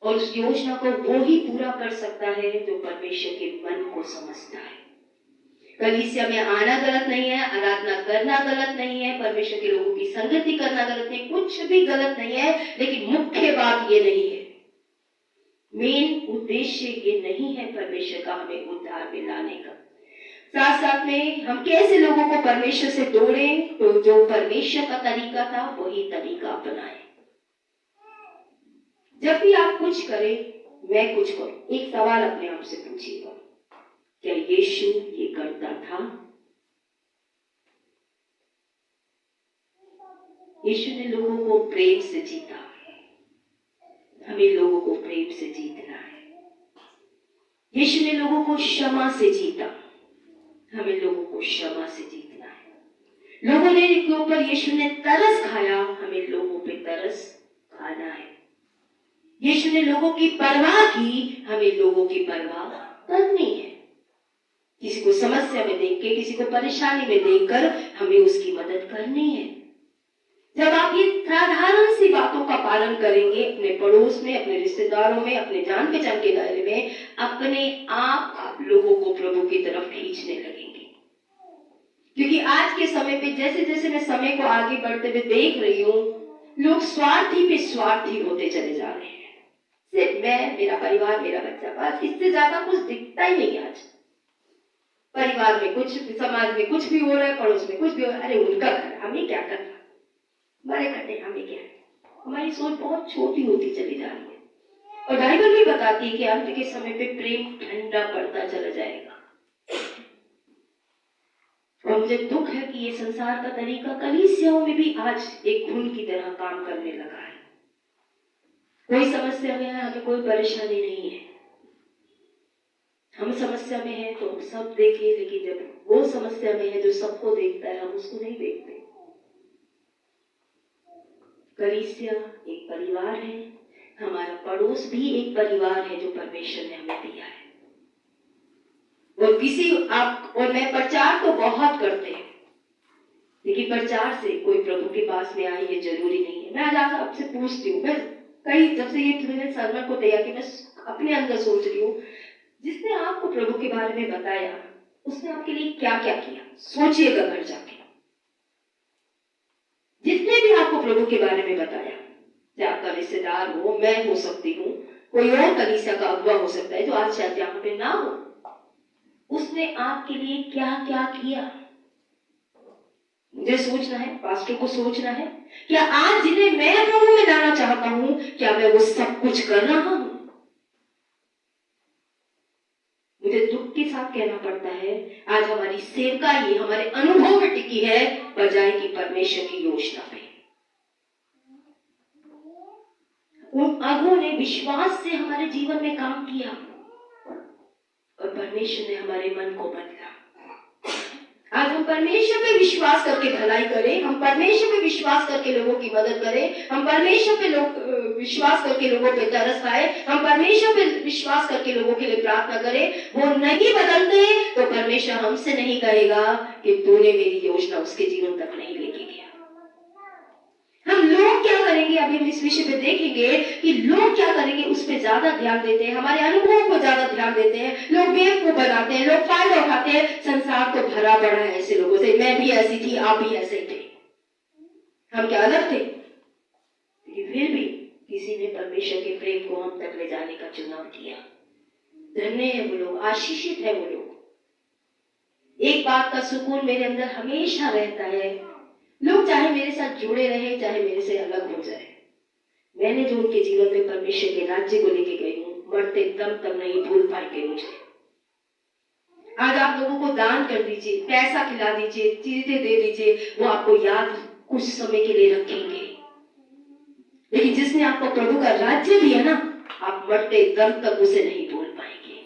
Speaker 1: और उस योजना को वो ही पूरा कर सकता है जो परमेश्वर के मन को समझता है। कलीसिया में आना गलत नहीं है, आराधना करना गलत नहीं है, परमेश्वर के लोगों की संगति करना गलत नहीं, कुछ भी गलत नहीं है, लेकिन मुख्य बात ये नहीं है, मेन उद्देश्य ये नहीं है परमेश्वर का हमें उद्धार में लाने का। साथ साथ में हम कैसे लोगों को परमेश्वर से जोड़ें, तो जो परमेश्वर का तरीका था वही तरीका अपनाएं। जब भी आप कुछ करें, मैं कुछ करूं, एक सवाल अपने आप से पूछिएगा, क्या यीशु ये करता था? यीशु ने लोगों को प्रेम से जीता, हमें लोगों को प्रेम से जीतना है। यीशु ने लोगों को क्षमा से जीता, हमें लोगों को क्षमा से जीतना है। लोगों ने के ऊपर यीशु ने तरस खाया, हमें लोगों पे तरस खाना है। यीशु ने लोगों की परवाह की, हमें लोगों की परवाह करनी है। किसी को समस्या में देख के, किसी को परेशानी में देखकर हमें उसकी मदद करनी है। जब आप ये साधारण सी बातों का पालन करेंगे, अपने पड़ोस में, अपने रिश्तेदारों में, अपने जान पहचान के दायरे में, अपने आप लोगों को प्रभु की तरफ खींचने लगेंगे। क्योंकि आज के समय पे जैसे जैसे मैं समय को आगे बढ़ते हुए देख रही हूँ, लोग स्वार्थी पे स्वार्थी होते चले जा रहे हैं। सिर्फ मैं, मेरा परिवार, मेरा बच्चा, बस इससे ज्यादा कुछ दिखता ही नहीं। आज परिवार में कुछ, समाज में कुछ भी हो रहा है, पड़ोस में कुछ भी हो रहा है, अरे उनका घर, हमें क्या करना, हमारे खड्डे हमें क्या है। हमारी सोच बहुत छोटी होती चली जा रही है। और बाइबल भी बताती है कि अंत के समय पे प्रेम ठंडा पड़ता चला जाएगा। और मुझे दुख है कि ये संसार का तरीका कलीसियाओं में भी आज एक घुन की तरह काम करने लगा है। कोई समस्या में है, हमें कोई परेशानी नहीं है, हम समस्या में हैं तो हम सब देखें, लेकिन जब वो समस्या में है जो सबको देखता है, हम उसको नहीं देखते। कलीसिया एक परिवार है, हमारा पड़ोस भी एक परिवार है जो परमेश्वर ने हमें दिया है। और मैं प्रचार तो बहुत करते हैं, लेकिन प्रचार से कोई प्रभु के पास में आए ये जरूरी नहीं है। मैं आज आपसे पूछती हूँ, मैं कई जब से ये मैंने सरमन को तैयार किया, मैं अपने अंदर सोच रही हूँ, जिसने आपको प्रभु के बारे में बताया उसने आपके लिए क्या क्या किया? सोचिएगा घर जाके। जिसने भी आपको प्रभु के बारे में बताया, चाहे आपका रिश्तेदार हो, मैं हो सकती हूँ, कोई और कलीसिया का अगुवा हो सकता है जो आज शायद यहाँ पे ना हो, उसने आपके लिए क्या क्या किया? मुझे सोचना है, पास्टर को सोचना है, क्या आज जिन्हें मैं प्रभु में लाना चाहता हूँ, क्या मैं वो सब कुछ कर रहा हूँ? मुझे दुख के साथ कहना पड़ता है, आज हमारी सेवकाई हमारे अनुभव में टिकी है, बजाय कि परमेश्वर की योजना पे। उन अगुओं ने विश्वास से हमारे जीवन में काम किया और परमेश्वर ने हमारे मन को बदला। आज हम परमेश्वर पे विश्वास करके भलाई करें, हम परमेश्वर पे विश्वास करके लोगों की मदद करें, हम परमेश्वर पे विश्वास करके लोगों पे तरस खाएं, हम परमेश्वर पे विश्वास करके लोगों के लिए प्रार्थना करें। वो नहीं बदलते तो परमेश्वर हमसे नहीं कहेगा कि तूने मेरी योजना उसके जीवन तक नहीं लेके गया। हम लोग क्या करेंगे, अभी हम इस विषय पे देखेंगे कि लोग क्या करेंगे, उस पर ज्यादा ध्यान देते हैं, हमारे अनुभव को ज्यादा ध्यान देते हैं, लोग बेवकूफ बनाते हैं, लोग फायदा उठाते हैं। संसार तो भरा पड़ा है ऐसे लोगों से। मैं भी ऐसी थी, आप भी ऐसे थे, हम क्या अलग थे? लेकिन फिर भी किसी ने परमेश्वर के प्रेम को हम तक ले जाने का चुनाव किया। धन्य है वो लोग, आशीषित है वो लोग। एक बात का सुकून मेरे अंदर हमेशा रहता है, लोग चाहे मेरे साथ जुड़े रहे, चाहे मेरे से अलग हो जाए, मैंने जो उनके जीवन में परमेश्वर के राज्य को लेके गई हूँ, मरते दम तक नहीं भूल पाएंगे मुझे। आज आप लोगों को दान कर दीजिए, पैसा खिला दीजिए, चीजें दे दीजिए, वो आपको याद कुछ समय के लिए रखेंगे। लेकिन जिसने आपको प्रभु का राज्य दिया ना, आप मरते दम तक उसे नहीं भूल पाएंगे।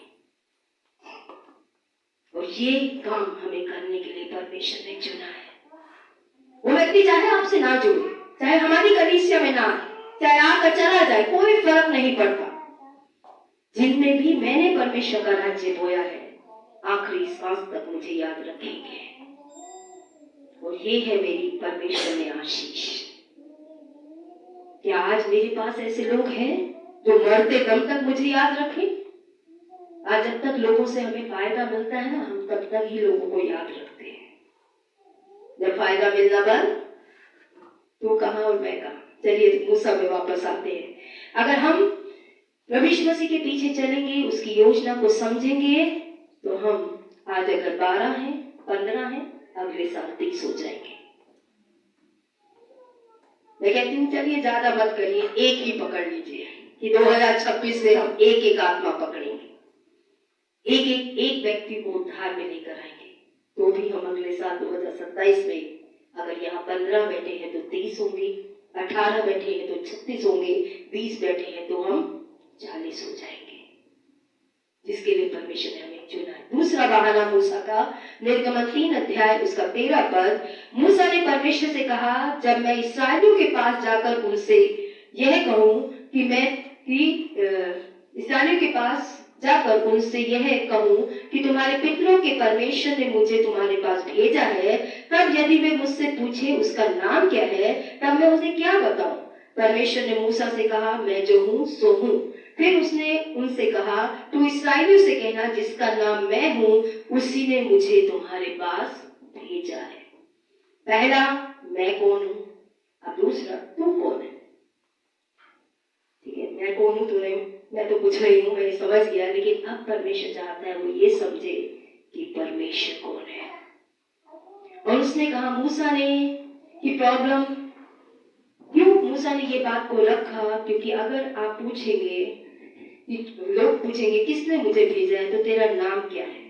Speaker 1: और ये काम हमें करने के लिए परमेश्वर ने चुना है। वो व्यक्ति चाहे आपसे ना जुड़े, चाहे हमारी कलीसिया में ना आए, चाहे आकर चला जाए, कोई फर्क नहीं पड़ता। जिनमें भी मैंने परमेश्वर का राज्य बोया है, आखिरी सांस तक मुझे याद रखेंगे। और ये है मेरी परमेश्वर में आशीष। क्या आज मेरे पास ऐसे लोग हैं जो मरते दम तक मुझे याद रखे। आज जब तक लोगों से हमें फायदा मिलता है ना, हम तब तक ही लोगों को याद रखते हैं। जब फायदा मिलना बंद, तू कहाँ और मैं कहाँ। चलिए मूसा में वापस आते हैं। अगर हम प्रभु यीशु मसीह के पीछे चलेंगे, उसकी योजना को समझेंगे, तो हम आज अगर 12 हैं, 15 हैं, अगले साल 30 हो जाएंगे। मैं कहती हूँ चलिए ज्यादा मत करिए, एक ही पकड़ लीजिए कि 2026 में हम एक आत्मा पकड़ेंगे, एक व्यक्ति को उद्धार में लेकर आएंगे। तो भी हम अगले साल 2027 में अगर यहाँ 15 बैठे हैं तो 30 होंगे, 18 बैठे हैं तो 36 होंगे, 20 बैठे हैं तो हम 40 हो जाएंगे, जिसके लिए परमेश्वर ने हमें चुना है। दूसरा बहाना मूसा का, निर्गमन 3 अध्याय उसका 13 पद। मूसा ने परमेश्वर से कहा, जब मैं इस्राएलियों के पास जाकर उनसे यह कहूं इस्राएलियों के पास जाकर उनसे यह कहूं कि तुम्हारे पितरों के परमेश्वर ने मुझे तुम्हारे पास भेजा है, तब यदि वे मुझसे पूछे उसका नाम क्या है, तब मैं उन्हें क्या बताऊं। परमेश्वर ने मूसा से कहा, मैं जो हूं सो हूं। फिर उसने उनसे कहा, तू इस्राएलियों से कहना, जिसका नाम मैं हूं उसी ने मुझे तुम्हारे पास भेजा है। पहला, मैं कौन हूं, अब दूसरा, तू कौन है। ठीक है, मैं कौन हूं, तूने, मैं तो कुछ नहीं हूं, मैं समझ गया, लेकिन अब परमेश्वर चाहता है वो ये समझे कि परमेश्वर कौन है। और उसने कहा मूसा ने कि प्रॉब्लम क्यों मूसा ने ये बात को रखा, क्योंकि अगर आप पूछेंगे, लोग पूछेंगे किसने मुझे भेजा है, तो तेरा नाम क्या है।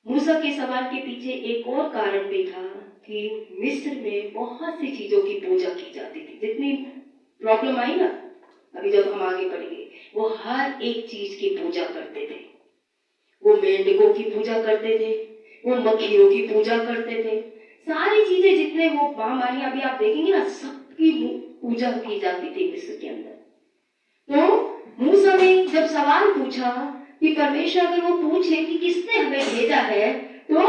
Speaker 1: मूसा के सवाल के पीछे एक और कारण भी था कि मिस्र में बहुत सी चीजों की पूजा की जाती थी। जितनी प्रॉब्लम आई ना, अभी जब हम आगे बढ़ेंगे, वो हर एक चीज की पूजा करते थे। वो मेंढकों की पूजा करते थे, वो मक्खियों की पूजा करते थे, सारी चीजें जितने वो महामारियां अभी आप देखेंगे ना, सबकी पूजा की जाती थी मिस्र के अंदर। तो मूसा ने जब सवाल पूछा कि परमेश्वर अगर वो पूछे कि किसने हमें भेजा है, तो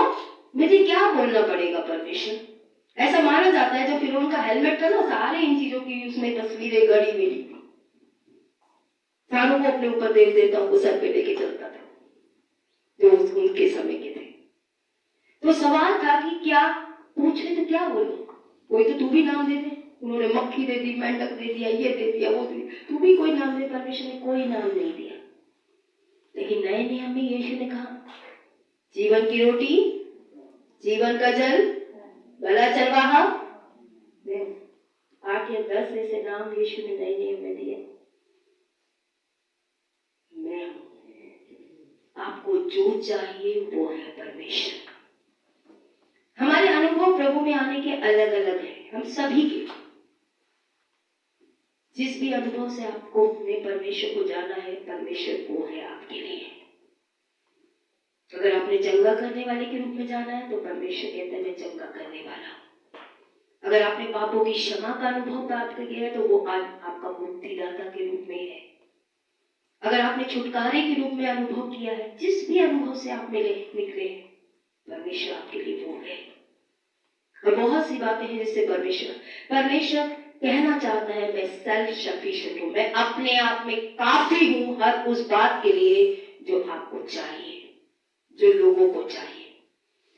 Speaker 1: मुझे क्या बोलना पड़ेगा परमेश्वर। ऐसा माना जाता है जो फिरौन का हेलमेट था ना, सारे इन चीजों की उसमें तस्वीरें गड़ी मिली थी, सारों को अपने ऊपर देव देवताओं को सर पे लेके चलता था, जो उनके समय के थे। तो सवाल था कि क्या पूछे तो क्या बोलूं, कोई तो तू भी नाम दे दे। उन्होंने मक्खी दे दी, मेंढक दे दिया, ये दे दिया, वो दे दिया, तू भी कोई नाम दे। परमेश्वर ने कोई नाम नहीं दिया, लेकिन नए नियम में यीशु ने कहा, जीवन की रोटी, जीवन का जल, भला चरवाहा। 8 या 10 ऐसे नाम यीशु ने नए नियम में दिए। मैं आपको जो चाहिए वो है परमेश्वर। हमारे अनुभव प्रभु में आने के अलग अलग हैं, हम सभी के। जिस भी अनुभव से आपको अपने परमेश्वर को जाना है, परमेश्वर वो है आपके लिए। अगर आपने चंगा करने वाले के रूप में जाना है, तो परमेश्वर कहता है मैं चंगा करने वाला हूं। अगर आपने पापों की क्षमा का अनुभव प्राप्त किया है, तो वो आज आपका मुक्तिदाता के रूप में है। अगर आपने छुटकारे के रूप में अनुभव किया है, जिस भी अनुभव से आप निकले, परमेश्वर आपके लिए वो है। और बहुत सी बातें हैं जिससे परमेश्वर कहना चाहता है मैं सेल्फ सफिशिएंट हूं, मैं अपने आप में काफी हूं हर उस बात के लिए जो आपको चाहिए, जो लोगों को चाहिए।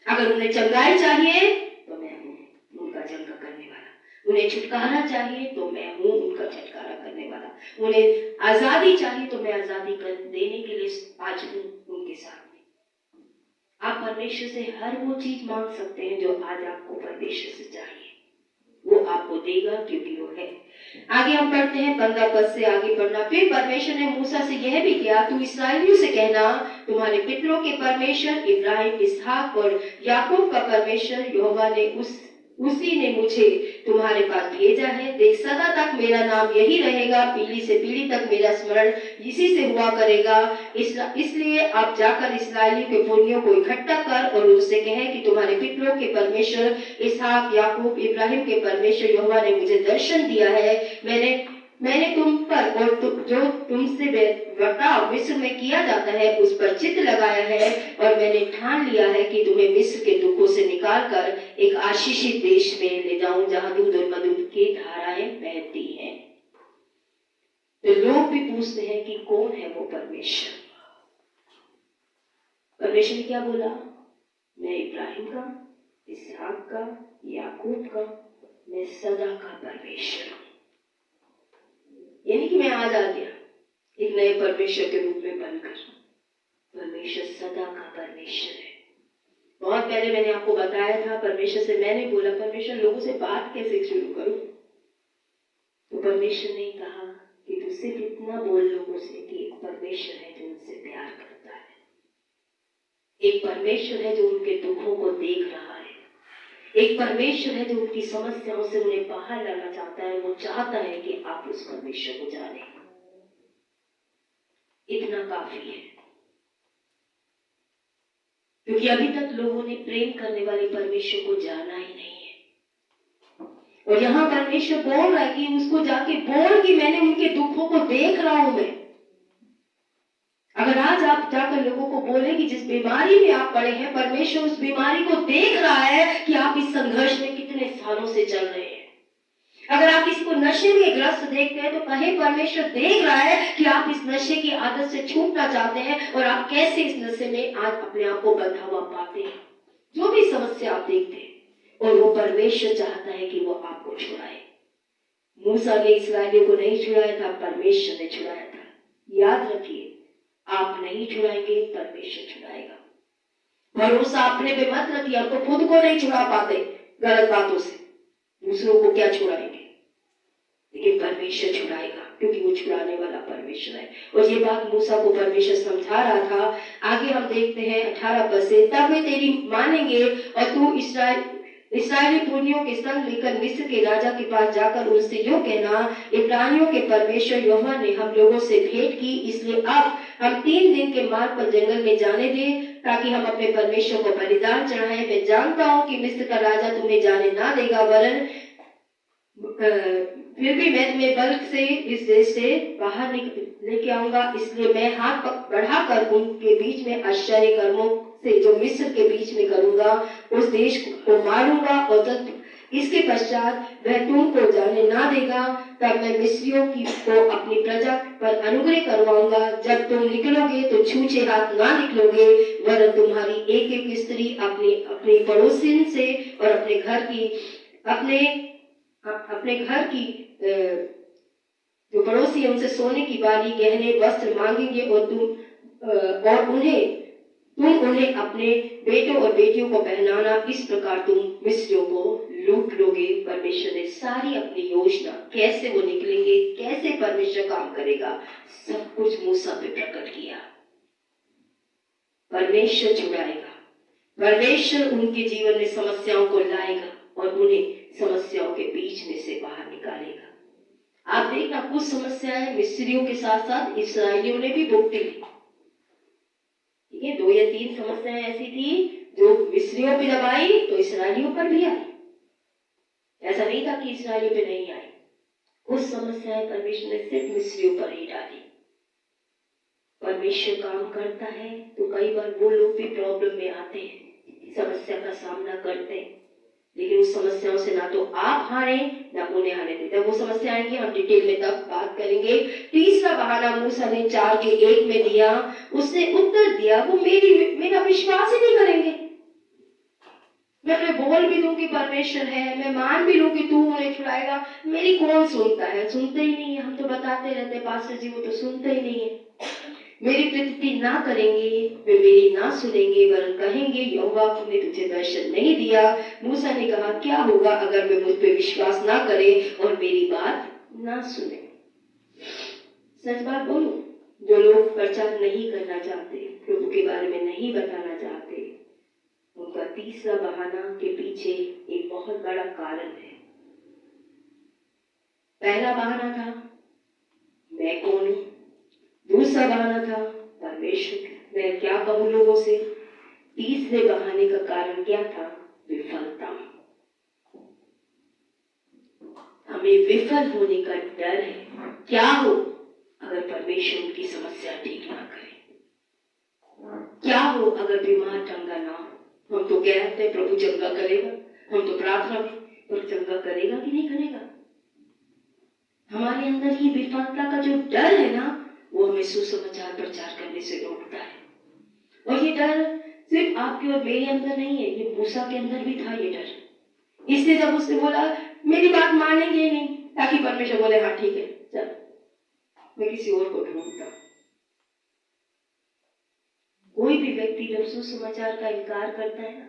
Speaker 1: अगर उन्हें चंगाई चाहिए तो मैं हूं उनका चंगा करने वाला, उन्हें छुटकारा चाहिए तो मैं हूं उनका छुटकारा करने वाला, उन्हें आजादी चाहिए तो मैं आजादी कर देने के लिए आज हूं उनके साथ में। आप परमेश्वर से हर वो चीज मांग सकते हैं जो आज आपको परमेश्वर से चाहिए, वो आपको देगा, क्योंकि वो है। आगे हम पढ़ते हैं 15 पद से आगे पढ़ना। फिर परमेश्वर ने मूसा से यह भी किया, तू इस्राएलियों से कहना, तुम्हारे पितरों के परमेश्वर इब्राहिम, इसहाक और याकूब का परमेश्वर यहोवा ने उसी ने मुझे तुम्हारे पास भेजा है। देख सदा तक मेरा नाम यही रहेगा, पीढ़ी से पीढ़ी तक मेरा स्मरण इसी से हुआ करेगा। इसलिए आप जाकर इस्राएलियों के पुरनियों को इकट्ठा कर और उनसे कहे कि तुम्हारे पितरों के परमेश्वर इसहाक, याकूब, इब्राहिम के परमेश्वर यहोवा ने मुझे दर्शन दिया है। मैंने तुम पर और जो तुमसे बर्ताव मिस्र में किया जाता है उस पर चित्त लगाया है, और मैंने ठान लिया है कि तुम्हें मिस्र के दुखों से निकाल कर एक आशीषित देश में ले जाऊं, जहां दूध और मधु की धाराएं बहती हैं। अब परमेश्वर ने मूसा से कहा, तुम इस्राएलियों से कह, मैं तुम्हारे पितरों के परमेश्वर यहोवा हूं। मैं तो लोग भी पूछते हैं कि कौन है वो परमेश्वर। परमेश्वर ने क्या बोला? मैं इब्राहिम का, इसहाक का, याकूब का, मैं सदा का परमेश्वर हूं। यानी कि मैं आज आ गया एक नए परमेश्वर के रूप में बनकर। परमेश्वर सदा का परमेश्वर है। बहुत पहले मैंने आपको बताया था, परमेश्वर से मैंने बोला परमेश्वर लोगों से बात कैसे शुरू करूं? तो परमेश्वर ने कहा कि तू सिर्फ इतना बोल लोगों से कि एक परमेश्वर है जो उनसे प्यार करता है, एक परमेश्वर है जो उनके दुखों को देख रहा है, एक परमेश्वर है जो उनकी समस्याओं से उन्हें बाहर लाना चाहता है। वो चाहता है कि आप उस परमेश्वर को जाने। इतना काफी है, क्योंकि अभी तक लोगों ने प्रेम करने वाले परमेश्वर को जाना ही नहीं है। और यहाँ परमेश्वर बोल रहा है कि उसको जाके बोल कि मैंने उनके दुखों को देख रहा हूं मैं। अगर आज आप जाकर लोगों को बोले कि जिस बीमारी में आप पड़े हैं, परमेश्वर उस बीमारी को देख रहा है कि आप इस संघर्ष में कितने सालों से चल रहे हैं। अगर आप किसी को नशे में ग्रस्त देखते हैं तो कहे परमेश्वर देख रहा है कि आप इस नशे की आदत से छूटना चाहते हैं और आप कैसे इस नशे में आज अपने आप को बंधा हुआ पाते हैं। जो भी समस्या आप देखते हैं, और वो परमेश्वर चाहता है कि वो आपको छुड़ाए। मूसा ने इस्राएलियों को नहीं छुड़ाया था, परमेश्वर ने छुड़ाया था। याद रखिए, आप नहीं छुड़ाएंगे, परमेश्वर छुड़ाएगा। भरोसा अपने पे मत रखिए। आप तो खुद को नहीं छुड़ा पाते गलत बातों से, दूसरों को क्या छुड़ाएंगे? लेकिन परमेश्वर छुड़ाएगा, क्योंकि वो छुड़ाने वाला परमेश्वर है। और ये बात मूसा को परमेश्वर समझा रहा था। आगे हम देखते हैं 18 पद से, तब वे तेरी मानेंगे और तू इस्राएली पुरनियों के संग लेकर मिस्र के राजा के पास जाकर उनसे यूं कहना, इब्रानियों के परमेश्वर यहोवा ने हम लोगों से भेंट की, इसलिए अब हम 3 दिन के मार्ग पर जंगल में जाने दें ताकि हम अपने परमेश्वर को बलिदान चढ़ाएं। मैं जानता हूं कि मिस्र का राजा तुम्हें जाने ना देगा, वरन फिर भी मैं तुम्हें बल से इस देश से बाहर लेके आऊंगा। इसलिए मैं हाथ बढ़ाकर उनके बीच में आश्चर्य कर्मों से जो मिस्र के बीच में करूंगा उस देश को मारूंगा, और तब इसके पश्चात वह तुमको जाने ना देगा। तब मैं मिस्रियों को अपनी प्रजा पर अनुग्रह करवाऊंगा। जब तुम निकलोगे तो छूछे हाथ ना निकलोगे, वरन तुम्हारी एक एक स्त्री अपनी पड़ोसिन से और अपने घर की जो पड़ोसी है उनसे सोने की बाली, गहने, वस्त्र मांगेंगे, और तुम उन्हें अपने बेटों और बेटियों को पहनाना। इस प्रकार तुम मिस्रियों को लूट लोगे। परमेश्वर ने सारी अपनी योजना, कैसे वो निकलेंगे, कैसे परमेश्वर काम करेगा, सब कुछ मूसा पे प्रकट किया। परमेश्वर छुड़ाएगा, परमेश्वर उनके जीवन में समस्याओं को लाएगा और उन्हें समस्याओं के बीच में से बाहर निकालेगा। आप देखना, कुछ समस्याएं मिस्रियों के साथ साथ इस्राएलियों ने भी भुगती थी। ठीक है, 2 या 3 समस्याएं ऐसी थी जो मिस्रियों पे जब आई तो इस्राएलियों पर भी आई। ऐसा नहीं था कि इस्राएलियों पे नहीं आई। कुछ समस्याएं परमेश्वर ने सिर्फ मिस्रियों पर ही डाली। परमेश्वर काम करता है तो कई बार वो लोग भी प्रॉब्लम में आते हैं, समस्या का सामना करते हैं, लेकिन उस समस्याओं से ना तो आप हारे ना उन्हें हारने देते। वो समस्या आएंगी, हम डिटेल में तब बात करेंगे। तीसरा बहाना मूसा ने 4:1 में दिया। उसने उत्तर दिया, वो मेरा विश्वास ही नहीं करेंगे। मैं उन्हें बोल भी दूं कि परमेश्वर है, मैं मान भी लूं कि तू उन्हें छुड़ाएगा, मेरी कौन सुनता है? सुनते ही नहीं है। हम तो बताते रहते पास्टर जी, वो तो सुनते ही नहीं है। मेरी प्रतीति ना करेंगे, वे मेरी ना सुनेंगे, वरन कहेंगे यहोवा ने तुझे दर्शन नहीं दिया। मूसा ने कहा, क्या होगा अगर वे मुझ पे विश्वास ना करें और मेरी बात ना सुने? सच बात बोलूं, जो लोग प्रचार नहीं करना चाहते, प्रभु के बारे में नहीं बताना चाहते, उनका तीसरा बहाना के पीछे एक बहुत बड़ा कारण है। पहला बहाना था मैं कौन हूं, दूसरा बहाना था परमेश्वर मैं क्या कहूं लोगों से, तीसरे बहाने का कारण क्या था? विफलता। हमें विफल होने का डर है। क्या हो अगर परमेश्वर उनकी समस्या ठीक ना करे? क्या हो अगर बीमार चंगा ना हो? हम तो कहते हैं प्रभु चंगा करेगा, हम तो प्रार्थना में, पर चंगा करेगा कि नहीं करेगा? हमारे अंदर ये विफलता का जो डर है ना, वो हमें सुसमाचार प्रचार करने से रोकता है। और ये डर सिर्फ आपके और मेरे अंदर नहीं है, ये मूसा के अंदर भी था ये डर। इसलिए जब उसने बोला मेरी बात मानेंगे नहीं, ताकि परमेश्वर बोले हाँ ठीक है चल मैं किसी और को ढूंढता। कोई भी व्यक्ति जब सुसमाचार का इनकार करता है ना,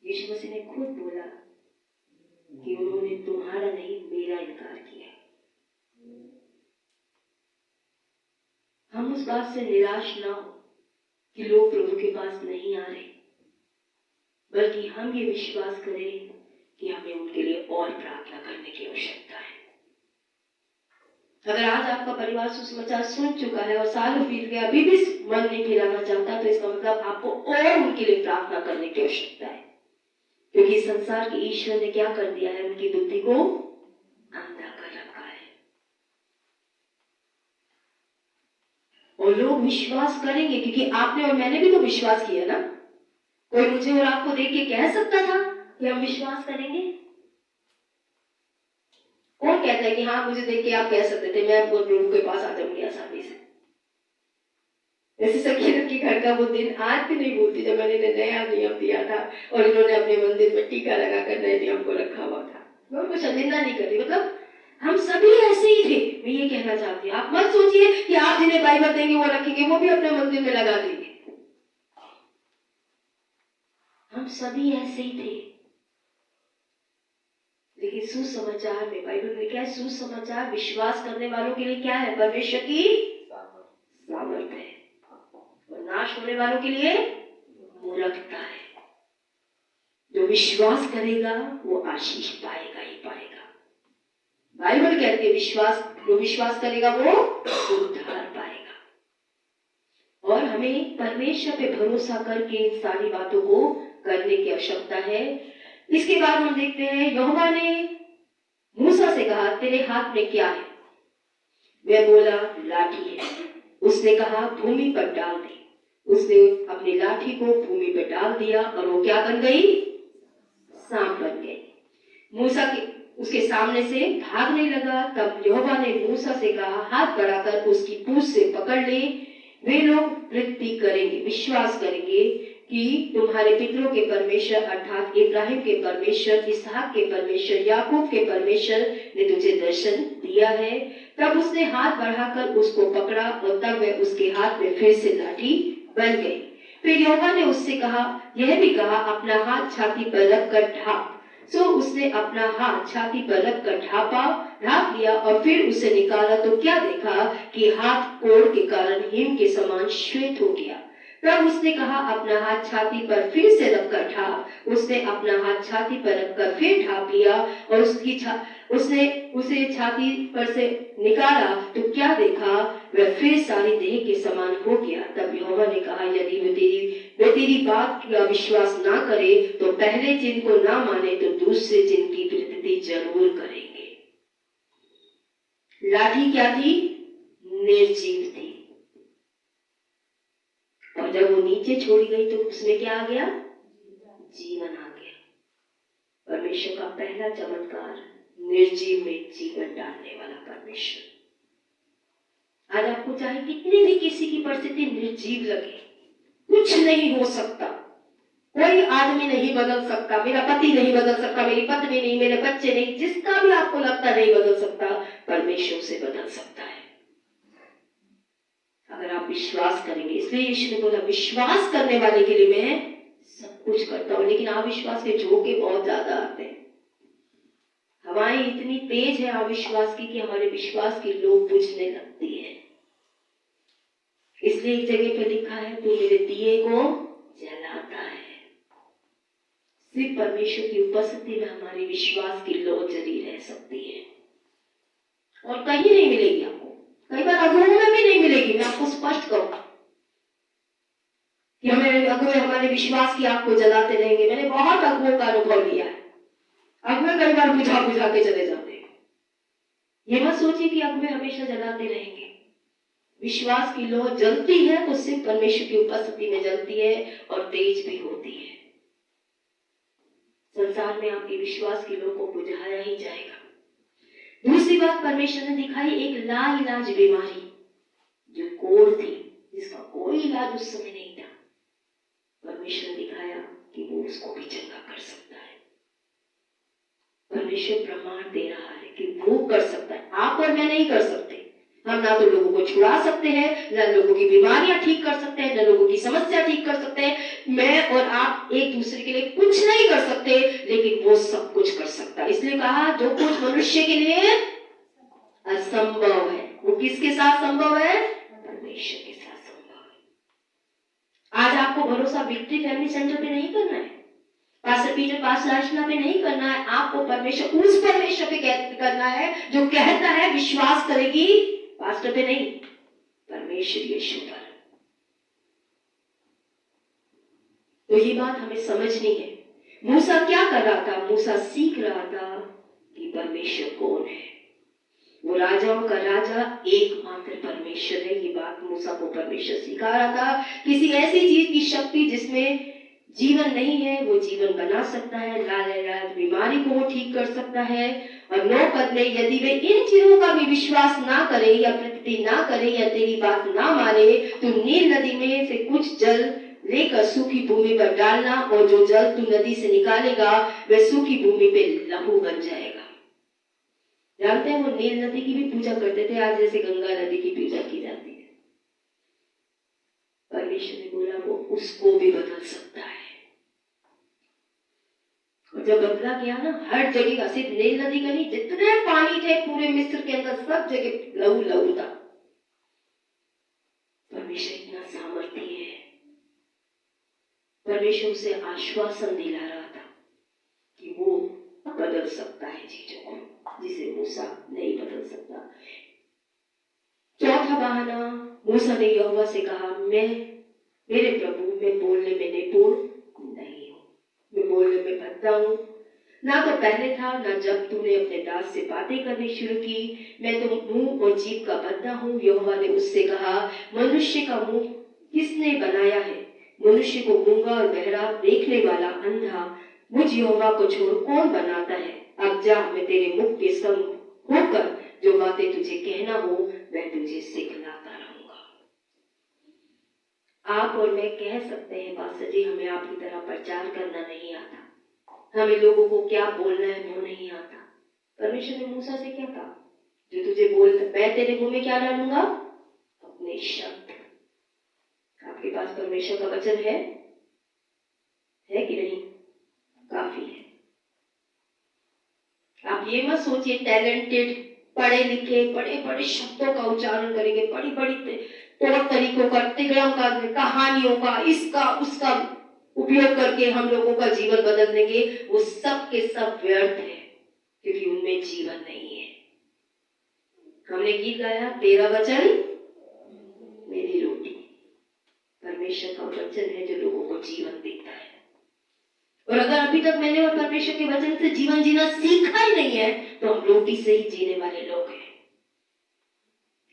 Speaker 1: यीशु मसीह ने खुद बोला कि उन्होंने तुम्हारा नहीं मेरा इनकार किया। हम उस बात से निराश ना हो कि लोग प्रभु के पास नहीं आ रहे, बल्कि हम ये विश्वास करें कि हमें उनके लिए और प्रार्थना करने की आवश्यकता है। अगर आज आपका परिवार सुसमाचार सुन चुका है और सालों बीत गया अभी भी मन नहीं फिराना चाहता, तो इसका मतलब आपको और उनके लिए प्रार्थना करने की आवश्यकता है, क्योंकि संसार के ईश्वर ने क्या कर दिया है, उनकी बुद्धि को अंधा कर रखा है। और लोग विश्वास करेंगे क्योंकि आपने और मैंने भी तो विश्वास किया ना। कोई मुझे और आपको देख के कह सकता था कि हम विश्वास करेंगे? कौन कहता है कि हाँ मुझे देख के आप कह सकते थे मैं प्रभु के पास आ जाऊंगी आसानी से? जैसे सकीरत की घर का वो दिन आज भी नहीं भूलती, जब मैंने नया नियम दिया था और इन्होंने अपने मंदिर में टीका लगाकर नए नियम को रखा हुआ था। मैं उनको शर्मिंदा नहीं कर रही, मतलब हम सभी ऐसे ही थे। मैं ये कहना चाहती हूँ, आप मत सोचिए कि आप जिन्हें बाइबल देंगे वो रखेंगे, वो भी अपने मंदिर में लगा देंगे। हम सभी ऐसे ही थे। लेकिन सुसमाचार में बाइबल में क्या है? सुसमाचार विश्वास करने वालों के लिए क्या है? परमेश्वर की सामर्थ है, और नाश होने वालों के लिए मूर्खता है। जो विश्वास करेगा वो आशीष पाएगा ही पाएगा। बाइबल कहती है जो विश्वास करेगा वो उद्धार पाएगा। और हमें परमेश्वर पे भरोसा करके इन सारी बातों को करने की आवश्यकता है। इसके बाद हम देखते हैं यहोवा ने मूसा से कहा तेरे हाथ में क्या है? वह बोला लाठी है। उसने कहा भूमि पर डाल दे। उसने अपनी लाठी को भूमि पर डाल दिया और वो क्या बन गई? सांप बन गई। मूसा के उसके सामने से भागने लगा। तब यहोवा ने मूसा से कहा हाथ बढ़ाकर उसकी पूंछ से पकड़ ले। वे लोग वृत्ति करेंगे, विश्वास करेंगे कि तुम्हारे पितरों के परमेश्वर अर्थात इब्राहिम के परमेश्वर, इसहाक के परमेश्वर, याकूब के परमेश्वर ने तुझे दर्शन दिया है। तब उसने हाथ बढ़ाकर उसको पकड़ा और तब वह उसके हाथ में फिर से लाठी बन गई। फिर यहोवा ने उससे कहा यह भी कहा अपना हाथ छाती पर रखकर ढांप। सो उसने अपना हाथ छाती पर रखकर ढांप लिया और फिर उसे निकाला तो क्या देखा कि हाथ कोढ़ के कारण हिम के समान श्वेत हो गया। तब उसने कहा अपना हाथ छाती पर फिर से रखकर ढांप। उसने अपना हाथ छाती पर रखकर फिर ढांप लिया और उसने उसे छाती पर से निकाला तो क्या देखा वह फिर सारी देह के समान हो गया। तब यहोवा ने कहा यदि वे तेरी बात का विश्वास ना करे तो पहले चिन्ह को ना माने तो दूसरे चिन्ह की प्रतीति जरूर करेंगे। लाठी क्या थी? निर्जीव थी। और जब वो नीचे छोड़ी गई तो उसमें क्या आ गया? जीवन आ गया। परमेश्वर का पहला चमत्कार, निर्जीव में जीवन डालने वाला परमेश्वर। आज आपको चाहे कितनी भी किसी की परिस्थिति निर्जीव लगे, कुछ नहीं हो सकता, कोई आदमी नहीं बदल सकता, मेरा पति नहीं बदल सकता, मेरी पत्नी नहीं, मेरे बच्चे नहीं, जिसका भी आपको लगता नहीं बदल सकता, परमेश्वर से बदल सकता है अगर आप विश्वास करेंगे। इसलिए यीशु ने बोला विश्वास करने वाले के लिए मैं सब कुछ करता हूं। लेकिन अविश्वास के झोंके बहुत ज्यादा आते हैं। हमारी इतनी तेज है अविश्वास की कि हमारे विश्वास की लोग बुझने लगती है। इसलिए एक जगह पे लिखा है तू मेरे दिए को जलाता है। सिर्फ परमेश्वर की उपस्थिति में हमारी विश्वास की लौ जली रह सकती है और कहीं नहीं मिलेगी आपको। कई बार अगुओं में भी नहीं मिलेगी। मैं आपको स्पष्ट कहूं कि हमें अगुए हमारे विश्वास की आग को जलाते रहेंगे। मैंने बहुत अगुओं का अनुभव लिया है। अगुए कई बार बुझा के चले जाते हैं। ये मत सोचिए कि अगुए हमेशा जलाते रहेंगे। विश्वास की लौ जलती है तो सिर्फ परमेश्वर की उपस्थिति में जलती है और तेज भी होती है। संसार में आपके विश्वास की लौ को बुझाया ही जाएगा। दूसरी बात परमेश्वर ने दिखाई एक लाइलाज बीमारी जो कोढ़ थी, जिसका कोई इलाज उस समय नहीं था। परमेश्वर ने दिखाया कि वो उसको भी चंगा कर सकता है। परमेश्वर प्रमाण दे रहा है कि वो कर सकता है। आप और मैं नहीं कर सकते। हम ना तो लोगों को छुड़ा सकते हैं, ना लोगों की बीमारियां ठीक कर सकते हैं, ना लोगों की समस्या ठीक कर सकते हैं। मैं और आप एक दूसरे के लिए कुछ नहीं कर सकते, लेकिन वो सब कुछ कर सकता है। इसलिए कहा जो कुछ मनुष्य के लिए असंभव है वो किसके साथ संभव है? परमेश्वर के साथ संभव है। आज आपको भरोसा विक्ट्री फैमिली सेंटर पे नहीं करना है, पास्टर पीटर पास्टर अर्चना पे नहीं करना है। आपको परमेश्वर उस परमेश्वर पे करना है जो कहता है विश्वास करेगी, पास्टर पे नहीं, परमेश्वर यीशु पर। तो ये बात हमें समझनी है। मूसा क्या कर रहा था? मूसा सीख रहा था कि परमेश्वर कौन है। वो राजाओं का राजा एकमात्र परमेश्वर है। ये बात मूसा को परमेश्वर सिखा रहा था। किसी ऐसी चीज की शक्ति जिसमें जीवन नहीं है वो जीवन बना सकता है। लाइलाज बीमारी को वो ठीक कर सकता है। और 9 पद में यदि वे इन चीजों का भी विश्वास ना करे या प्रति ना करे या तेरी बात ना माने तो नील नदी में से कुछ जल लेकर सूखी भूमि पर डालना और जो जल तू नदी से निकालेगा वह सूखी भूमि पे लहू बन जाएगा। जानते हैं वो नील नदी की भी पूजा करते थे, आज जैसे गंगा नदी की पूजा की जाती है। परमेश्वर ने बोला वो उसको भी बदल सकता है। और जब बदला गया ना, हर जगह का, सिर्फ नील नदी का नहीं, जितने पानी थे पूरे मिस्र के अंदर सब जगह लहू लहू था। परमेश्वर इतना सामर्थ्य है। परमेश्वर उसे आश्वासन दिला रहा था कि वो बदल सकता है चीजों को जिसे मूसा नहीं बदल सकता। चौथा बहाना, मूसा ने यहोवा से कहा मेरे प्रभु मैं बोलने में निपुण नहीं हूं, मैं बोलने में भद्दा हूं, ना तो पहले था ना जब तूने अपने दास से बातें करनी शुरू की। मैं तो मुंह और जीभ का भद्दा हूं। यहोवा ने उससे कहा मनुष्य का मुंह किसने बनाया है? मनुष्य को गूंगा और बहरा, देखने वाला अंधा, मुझ यहोवा को छोड़ कौन बनाता है? अब जा, मैं तेरे मुख के संग होकर जो बातें तुझे कहना हो मैं तुझे सिखलाता रहूंगा। आप और मैं कह सकते हैं पास्टर जी हमें आपकी तरह प्रचार करना नहीं आता, हमें लोगों को क्या बोलना है वो नहीं आता। परमेश्वर ने मूसा से क्या कहा? जो तुझे बोलना, मैं तेरे मुंह में क्या डालूंगा? अपने शब्द। आपके पास परमेश्वर का वचन है कि नहीं? काफी है। आप ये मत सोचिए टैलेंटेड, पढ़े लिखे, बड़े बड़े शब्दों का उच्चारण करेंगे, बड़ी बड़ी तौर तरीकों का, तिगड़ों का, कहानियों का, इसका उसका उपयोग करके हम लोगों का जीवन बदल देंगे। वो सब के सब व्यर्थ है क्योंकि उनमें जीवन नहीं है। हमने गीत गाया, तेरा वचन मेरी रोटी। परमेश्वर का वचन है जो लोगों को जीवन देता है। और अगर अभी तक मैंने और परमेश्वर के वचन से जीवन जीना सीखा ही नहीं है तो हम रोटी से ही जीने वाले लोग हैं।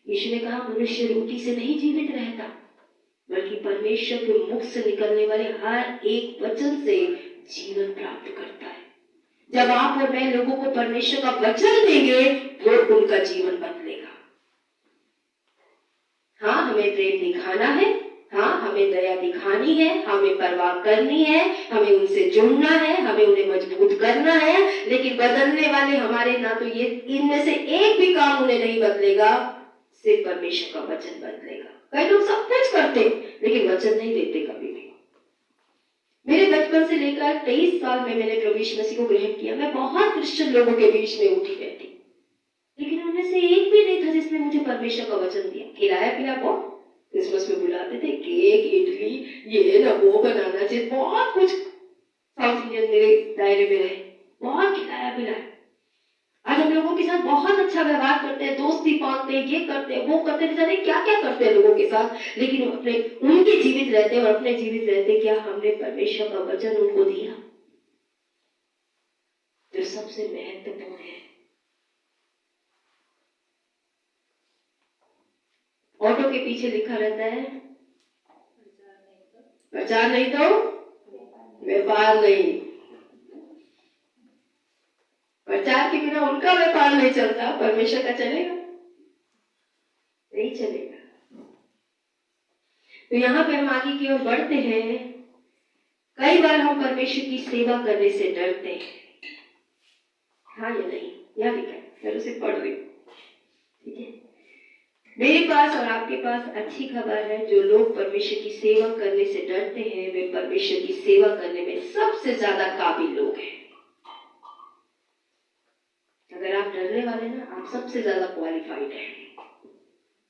Speaker 1: यीशु ने कहा मनुष्य रोटी से नहीं जीवित रहता बल्कि परमेश्वर के मुख से निकलने वाले हर एक वचन से जीवन प्राप्त करता है। जब आप और मैं लोगों को परमेश्वर का वचन देंगे वो उनका जीवन बदलेगा। हाँ, हमें प्रेम दिखाना है, हाँ हमें दया दिखानी है, हमें परवाह करनी है, हमें उनसे जुड़ना है, हमें उन्हें मजबूत करना है, लेकिन बदलने वाले हमारे ना तो ये इनमें से एक भी काम उन्हें नहीं बदलेगा, सिर्फ परमेश्वर का वचन बदलेगा। कई लोग सब कुछ करते लेकिन वचन नहीं देते कभी भी। मेरे बचपन से लेकर 23 साल में मैंने प्रभु यीशु मसीह को ग्रहण किया। मैं बहुत क्रिश्चियन लोगों के बीच में उठी रहती, लेकिन उनमें से एक भी नहीं था जिसने मुझे परमेश्वर का वचन दिया। खिलाया पिला बहुत, क्रिसमस में बुलाते थे, केक, इडली, ये ना वो बनाना चाहिए, बहुत कुछ साउथ इंडियन मेरे दायरे में रहे, बहुत खिलाया पिलाया। आज हम लोगों के साथ बहुत अच्छा व्यवहार करते हैं, दोस्ती पालते हैं, ये करते हैं, वो करते हैं, जाने क्या क्या करते हैं लोगों के साथ, लेकिन अपने उनके जीवित रहते और अपने जीवित रहते क्या हमने परमेश्वर का वचन उनको दिया? जो सबसे महत्वपूर्ण है। ऑटो के पीछे लिखा रहता है प्रचार नहीं तो व्यापार नहीं। प्रचार के बिना उनका व्यापार नहीं चलता, परमेश्वर का चलेगा? नहीं चलेगा। तो यहाँ पे हम आगे की ओर बढ़ते हैं। कई बार हम परमेश्वर की सेवा करने से डरते हैं, हाँ या नहीं? यहाँ लिखा है, मैं उसे पढ़ रही हूँ, ठीक है। मेरे पास और आपके पास अच्छी खबर है, जो लोग परमेश्वर की सेवा करने से डरते हैं वे परमेश्वर की सेवा करने में सबसे ज्यादा काबिल लोग हैं। अगर आप डरने वाले ना, आप सबसे ज्यादा क्वालिफाइड हैं,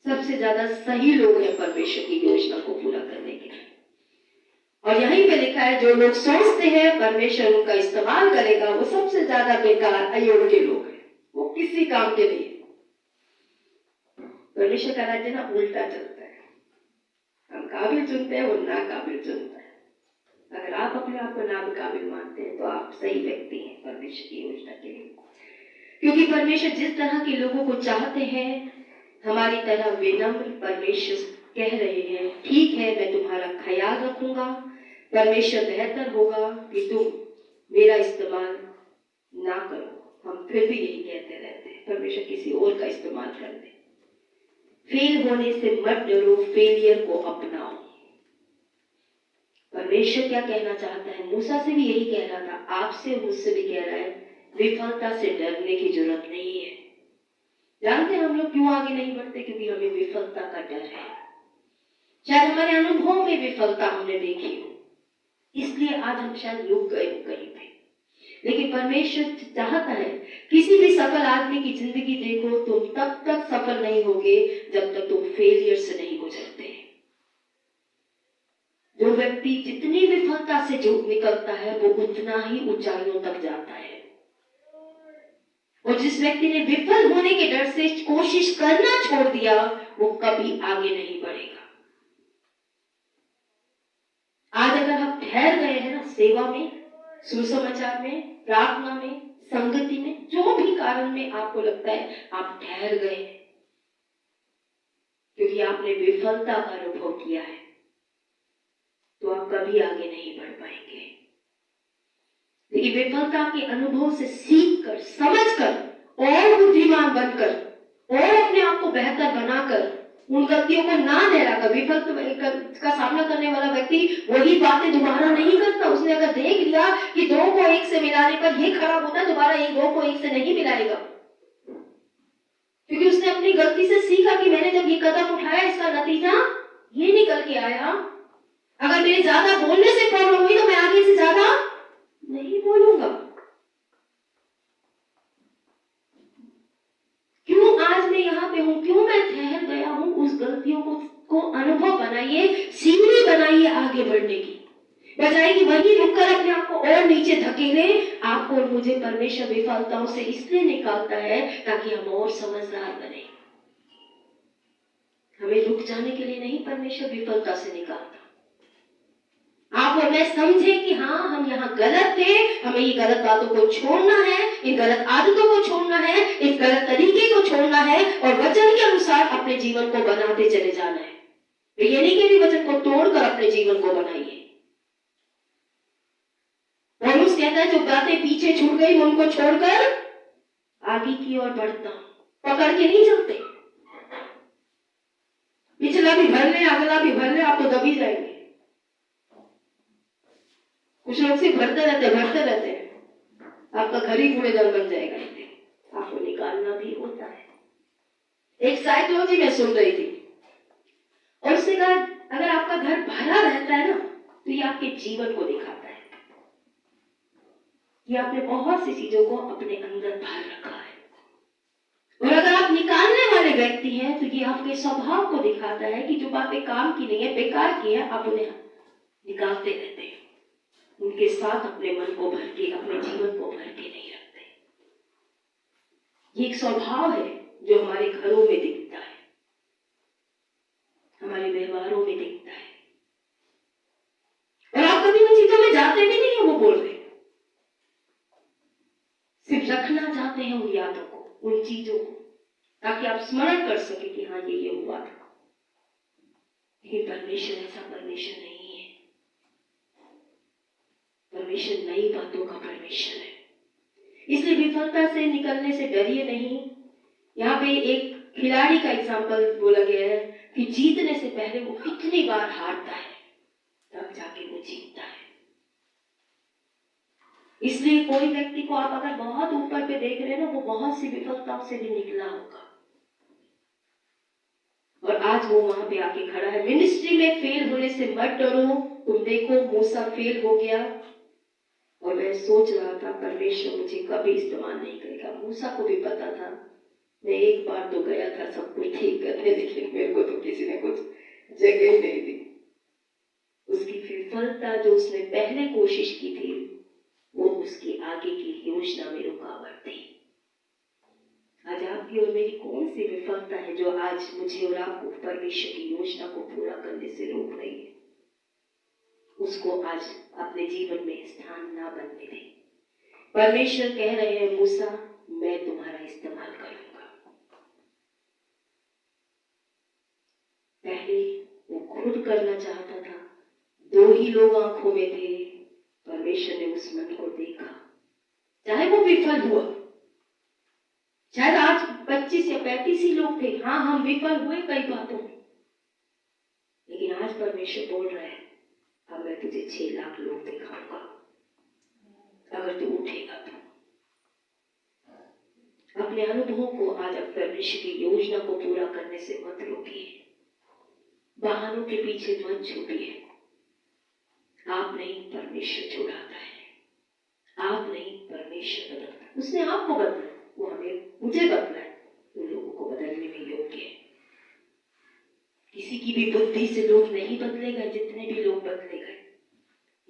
Speaker 1: सबसे ज्यादा सही लोग हैं परमेश्वर की योजना को पूरा करने के लिए। और यहीं पे लिखा है, जो लोग सोचते हैं परमेश्वर उनका इस्तेमाल करेगा, वो सबसे ज्यादा बेकार अयोग्य लोग हैं, वो किसी काम के नहीं। परमेश्वर का राज्य ना उल्टा चलता है, हम काबिल चुनते हैं, वो ना काबिल चुनता है। अगर आप अपने आप को नाकाबिल मानते हैं तो आप सही व्यक्ति हैं परमेश्वर की योजना के लिए, क्योंकि परमेश्वर जिस तरह के लोगों को चाहते हैं, हमारी तरह विनम्र परमेश्वर कह रहे हैं, ठीक है मैं तुम्हारा ख्याल रखूंगा, परमेश्वर बेहतर होगा कि तुम मेरा इस्तेमाल ना करो। हम फिर भी यही कहते रहते हैं, परमेश्वर किसी और का इस्तेमाल कर दे। फेल होने से मत डरो, फेलियर को अपनाओ। परमेश्वर क्या कहना चाहता है? मूसा से भी यही कह रहा था, आपसे मुझसे भी कह रहा है, विफलता से डरने की जरूरत नहीं है। जानते हैं हम लोग क्यों आगे नहीं बढ़ते? क्योंकि हमें विफलता का डर है। शायद हमारे अनुभव में विफलता हमने देखी हो, इसलिए आज हम शायद रुक गए हो कहीं पे। लेकिन परमेश्वर चाहता है, किसी भी सफल आदमी की जिंदगी देखो, तुम तब तक सफल नहीं होगे जब तक तुम फेलियर से नहीं गुजरते। जो व्यक्ति जितनी विफलता से जो निकलता है, वो उतना ही ऊंचाइयों तक जाता है। और जिस व्यक्ति ने विफल होने के डर से कोशिश करना छोड़ दिया, वो कभी आगे नहीं बढ़ेगा। आज अगर हम ठहर गए हैं ना, सेवा में, सुसमाचार में, प्रार्थना में, संगति में, जो भी कारण में आपको लगता है आप ठहर गए, क्योंकि आपने विफलता का अनुभव किया है, तो आप कभी आगे नहीं बढ़ पाएंगे। लेकिन विफलता के अनुभव से सीख कर, समझ कर और बुद्धिमान बनकर और अपने आप को बेहतर बनाकर, उन गलतियों को ना दोहराकर, विफलता का सामना करने वाला व्यक्ति वही बातें दोबारा नहीं करता। उसने अगर देख लिया कि 2 को 1 से मिलाने पर ये खराब होता है, दोबारा 2 को 1 से नहीं मिलाएगा, क्योंकि उसने अपनी गलती से सीखा कि मैंने जब ये कदम उठाया, इसका नतीजा ये निकल के आया। अगर मेरे ज्यादा बोलने से प्रॉब्लम हुई तो मैं आगे से ज्यादा नहीं बोलूंगा। क्यों आज मैं यहाँ पे हूँ, क्यों मैं ठहर गया हूँ? उस गलतियों को अनुभव बनाइए, सीढ़ी बनाइए आगे बढ़ने की, बजाय कि वही रुककर अपने आप को और नीचे धकेले। आपको और मुझे परमेश्वर विफलताओं से इसलिए निकालता है ताकि हम और समझदार बने। हमें रुक जाने के लिए नहीं परमेश्वर विफलता से निकालता। आप और मैं समझे कि हाँ, हम यहाँ गलत थे, हमें ये गलत बातों को छोड़ना है, इन गलत आदतों को छोड़ना है, इस गलत तरीके को छोड़ना है और वचन के अनुसार अपने जीवन को बनाते चले जाना है। तो ये नहीं कि वचन को तोड़कर अपने जीवन को बनाइए। पौलुस कहता है, जो बातें पीछे छूट गई उनको छोड़कर आगे की ओर बढ़ता हूं। पकड़ के नहीं चलते, पिछला भी भर ले, अगला भी भर ले, आप तो दबी जाएंगे। कुछ लोग से भरते रहते हैं, आपका घर ही कूड़ेदान बन जाएगा। आपको निकालना भी होता है। एक साइकोलॉजी में सुन रही थी और उसने कहा, अगर आपका घर भरा रहता है ना, तो ये आपके जीवन को दिखाता है कि आपने बहुत सी चीजों को अपने अंदर भर रखा है। और अगर आप निकालने वाले व्यक्ति हैं, तो ये आपके स्वभाव को दिखाता है कि जो बातें काम की नहीं है, बेकार की है, आप उन्हें निकालते रहते हैं। उनके साथ अपने मन को भर के, अपने जीवन को भर के नहीं रखते। ये एक स्वभाव है जो हमारे घरों में दिखता है, हमारे व्यवहारों में दिखता है। और आप कभी उन चीजों में जाते भी नहीं है, वो बोल रहे, सिर्फ रखना चाहते हैं उन यादों को, उन चीजों को, ताकि आप स्मरण कर सके कि हाँ, ये हुआ था। लेकिन परमेश्वर ऐसा परमेश्वर नहीं है। परमेश्वर नई बातों का परमेश्वर है। इसलिए विफलता से निकलने से डरिए नहीं। यहाँ पे एक खिलाड़ी का एग्जाम्पल बोला गया है कि जीतने से पहले वो कितनी बार हारता है, तब जाके वो जीतता है। इसलिए कोई व्यक्ति को आप अगर बहुत ऊपर पे देख रहे हैं ना, वो बहुत सी विफलताओं से भी निकला होगा और आज वो वहां पे आके खड़ा है। मिनिस्ट्री में फेल होने से मत डरो। तुम देखो मूसा फेल हो गया और मैं सोच रहा था परमेश्वर मुझे कभी इस्तेमाल नहीं करेगा। मूसा को भी पता था, मैं एक बार तो गया था सब कुछ ठीक करने, लेकिन मेरे को तो किसी ने कुछ जगह ही नहीं दी। उसकी विफलता जो उसने पहले कोशिश की थी, वो उसकी आगे की योजना में रुकावट थी। आज आपकी और मेरी कौन सी विफलता है जो आज मुझे और आपको परमेश्वर की योजना को पूरा करने से रोक रही है? उसको आज अपने जीवन में स्थान ना बनने दें। परमेश्वर कह रहे हैं, मूसा मैं तुम्हारा इस्तेमाल करूंगा। पहले वो खुद करना चाहता था, 2 ही लोग आंखों में थे। परमेश्वर ने उस मन को देखा, चाहे वो विफल हुआ, शायद आज 25 या 35 ही लोग थे। हाँ, हम विफल हुए कई बातों में, लेकिन आज परमेश्वर बोल रहा है, अब मैं तुझे 6 लाख लोग दिखाऊंगा अगर तू उठेगा तो। अपने अनुभवों को आज अब परमेश्वर की योजना को पूरा करने से मत रोकिए। बहानों के पीछे मत छुपिए। आप नहीं, परमेश्वर छुड़ाता है। आप नहीं, परमेश्वर बदलता है। उसने आपको बदला, वो मुझे बदला है, उन लोगों को बदलने में योग्य है। किसी की भी बुद्धि से लोग नहीं बदले गए, जितने भी लोग बदले गए।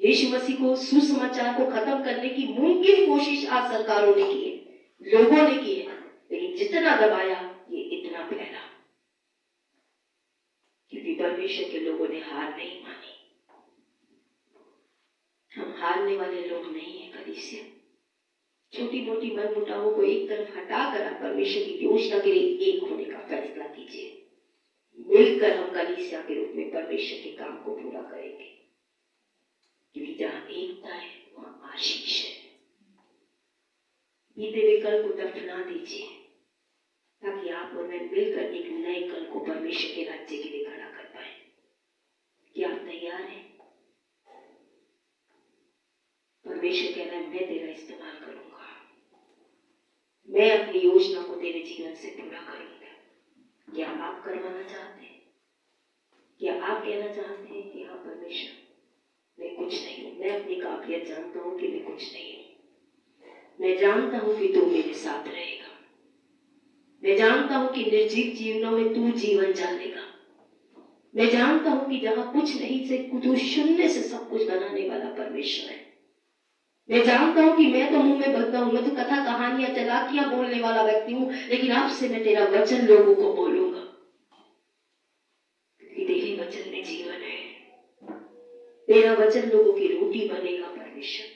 Speaker 1: यीशु मसीह को सुसमाचार को खत्म करने की मुमकिन कोशिश आज सरकारों ने की है, लोगों ने की है, लेकिन जितना दबाया ये इतना फैला, क्योंकि परमेश्वर के लोगों ने हार नहीं मानी। हम हारने वाले लोग नहीं है कलीसिया। छोटी मोटी मन मुटावों को एक तरफ हटाकर आप परमेश्वर की योजना के लिए एक होने का फैसला कीजिए। मिलकर हम कलीसिया के रूप में परमेश्वर के काम को पूरा करेंगे, क्योंकि जहां एकता है वहां आशीष है। बीते हुए कल को दफना दीजिए, ताकि आप और मैं मिलकर एक नए कल को परमेश्वर के राज्य के लिए खड़ा कर पाए। क्या आप तैयार हैं? परमेश्वर कह रहा है, मैं तेरा इस्तेमाल करूंगा, मैं अपनी योजना को तेरे जीवन से पूरा करूंगा। क्या आप करवाना चाहते हैं? क्या आप कहना चाहते हैं कि हाँ परमेश्वर मैं कुछ नहीं हूं, मैं अपनी काबिलियत जानता हूं कि मैं कुछ नहीं हूं, मैं जानता हूं कि तू मेरे साथ रहेगा, मैं जानता हूं कि निर्जीव जीवनों में तू जीवन जानेगा, मैं जानता हूं कि जहां कुछ नहीं से तू शून्य से सब कुछ बनाने वाला परमेश्वर है। मैं जानता हूं कि मैं तो मुंह में बोलता हूं, मैं तो कथा कहानियां चालाकियां बोलने वाला व्यक्ति हूं, लेकिन अब से मैं तेरा वचन लोगों को बोलूंगा, क्योंकि तेरे वचन में जीवन है। तेरा वचन लोगों की रोटी बनेगा। परमेश्वर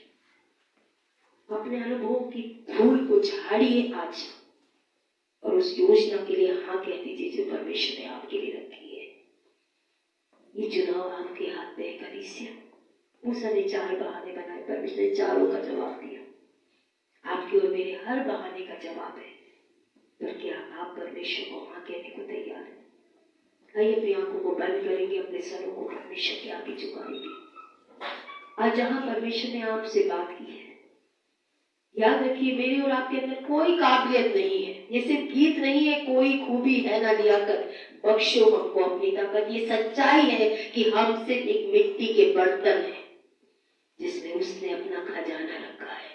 Speaker 1: अपने अनुभवों की धूल को झाड़िए आज और उस योजना के लिए हाँ कह दीजिए जो परमेश्वर ने आपके लिए रखी है। ये चुनाव आपके हाथ में है कलीसिया। मूसा ने 4 बहाने बनाए, परमेश्वर ने चारों का जवाब दिया। आपके और मेरे हर बहाने का जवाब है, पर क्या आप परमेश्वर को हाँ कहने को तैयार हैं? आइए अपनी आंखों को बंद करेंगे, अपने सरों को परमेश्वर के आगे झुकाएंगे। आज जहां परमेश्वर ने आपसे बात की है, याद रखिए मेरे और आपके अंदर कोई काबिलियत नहीं है, ये सिर्फ गीत नहीं है, कोई खूबी है ना लियाकत। बख्शो हमको अपनी ताकत। ये सच्चाई है कि हम सिर्फ एक मिट्टी के बर्तन हैं जिसमें उसने अपना खजाना रखा है,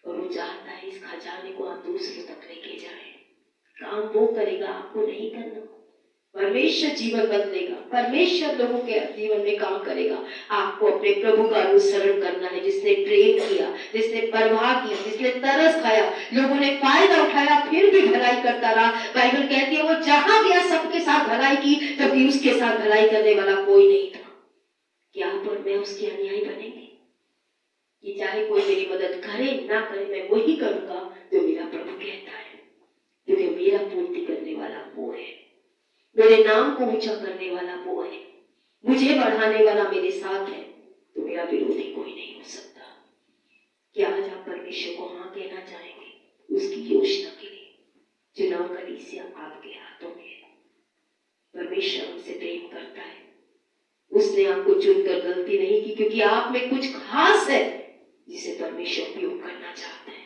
Speaker 1: और वो चाहता है इस खजाने को आप दूसरों तक लेके जाए। काम वो करेगा, आपको नहीं करना। परमेश्वर जीवन बदलेगा, परमेश्वर लोगों के जीवन में काम करेगा। आपको अपने प्रभु का अनुसरण करना है, जिसने प्रेम किया, जिसने परवाह की, जिसने तरस खाया, लोगों ने फायदा उठाया फिर भी भलाई करता रहा। बाइबल कहती है वो जहां गया सबके साथ भलाई की, तभी उसके साथ भलाई करने वाला कोई नहीं था। क्या आप और मैं उसके अनुयायी बनेंगे कि चाहे कोई मेरी मदद करे ना करे, मैं वही करूंगा जो मेरा प्रभु कहता है, क्योंकि मेरा पूर्ति करने वाला वो है, मेरे नाम को ऊंचा करने वाला वो है, मुझे बढ़ाने वाला मेरे साथ है, तो मेरा विरोधी कोई नहीं हो सकता। क्या आज आप परमेश्वर को हाँ कहना चाहेंगे उसकी योजना के लिए। चुनाव कलीसिया आपके हाथों में है। परमेश्वर हमसे प्रेम करता है। उसने आपको चुनकर गलती नहीं की, क्योंकि आप में कुछ खास है जिसे परमेश्वर उपयोग करना चाहता है।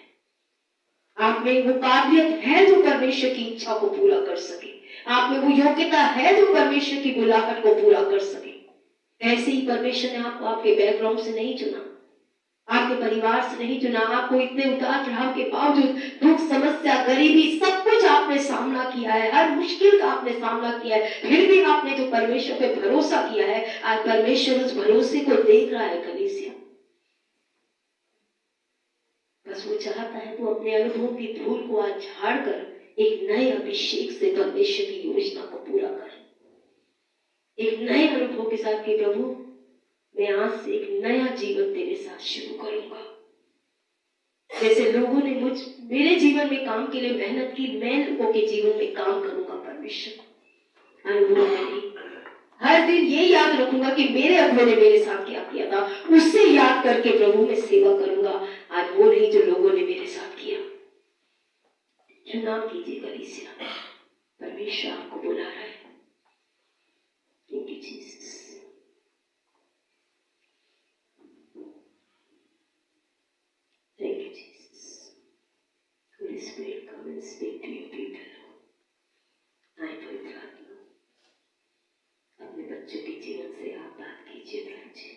Speaker 1: आप में वो काबिलियत है जो परमेश्वर की इच्छा को पूरा कर सके। आप में वो योग्यता है जो परमेश्वर की बुलाहट को पूरा कर सके। ऐसे ही परमेश्वर ने आपको आपके बैकग्राउंड से नहीं चुना, आपके परिवार से नहीं चुना। आपको इतने उतार चढ़ाव के बावजूद दुख, समस्या, गरीबी, सब कुछ आपने सामना किया है, हर मुश्किल का आपने सामना किया है, फिर भी आपने जो परमेश्वर पे भरोसा किया है, आज परमेश्वर उस भरोसे को देख रहा है। कलीसिया बस वो चाहता है वो अपने अनुभव की धूल को आज झाड़ कर एक नए अभिषेक से परमेश्वर की योजना को पूरा करे। एक नए अनुभव के साथ कि प्रभु मैं आज से एक नया जीवन तेरे साथ शुरू करूंगा। जैसे लोगों ने मेरे जीवन में काम के लिए मेहनत की, मैं लोगों के जीवन में काम करूंगा। परमेश्वर अनुभव में नहीं, हर दिन ये याद रखूंगा कि मेरे अनुभव ने मेरे साथ क्या किया था, उससे याद करके प्रभु में सेवा करूंगा। आज वो नहीं जो लोगों ने मेरे साथ किया। चुनाव कीजिए कलीसिया, परमेश्वर आपको बुला रहा है। Thank you Jesus. Thank you, Jesus. Holy Spirit, come and speak to your people. आए पवित्र आत्मा, अपने बच्चों के जीवन से आप बात कीजिए प्रभु जी।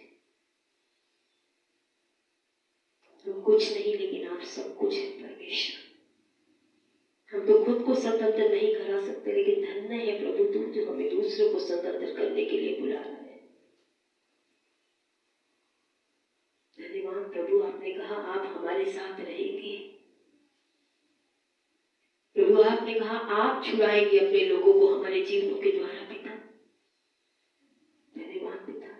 Speaker 1: हम कुछ नहीं, लेकिन आप सब कुछ है परमेश्वर। हम तो खुद को स्वतंत्र नहीं करा सकते, लेकिन धन्य है प्रभु तू जो हमें दूसरों को स्वतंत्र करने के लिए बुला रहा है। धन्यवाद प्रभु, आपने कहा आप हमारे साथ रहेंगे। प्रभु आपने कहा आप छुड़ाएंगे अपने लोगों को हमारे जीवनों के द्वारा। पिता धन्यवाद पिता।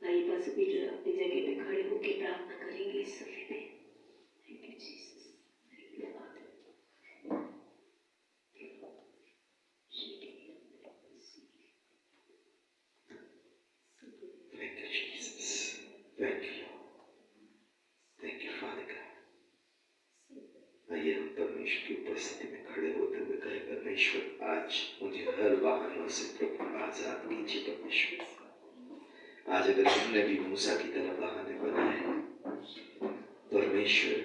Speaker 1: आइए बस अपनी जगह पे खड़े होकर प्रार्थना करेंगे इस समय पे। Thank you Jesus.
Speaker 2: आइए हम परमेश्वर की उपस्थिति में खड़े होते हुए कहे, परमेश्वर आज मुझे हर बहानों से प्रभु आजाद कीजिए। परमेश्वर आज अगर हमने भी मूसा की तरह बहाने बनाए, परमेश्वर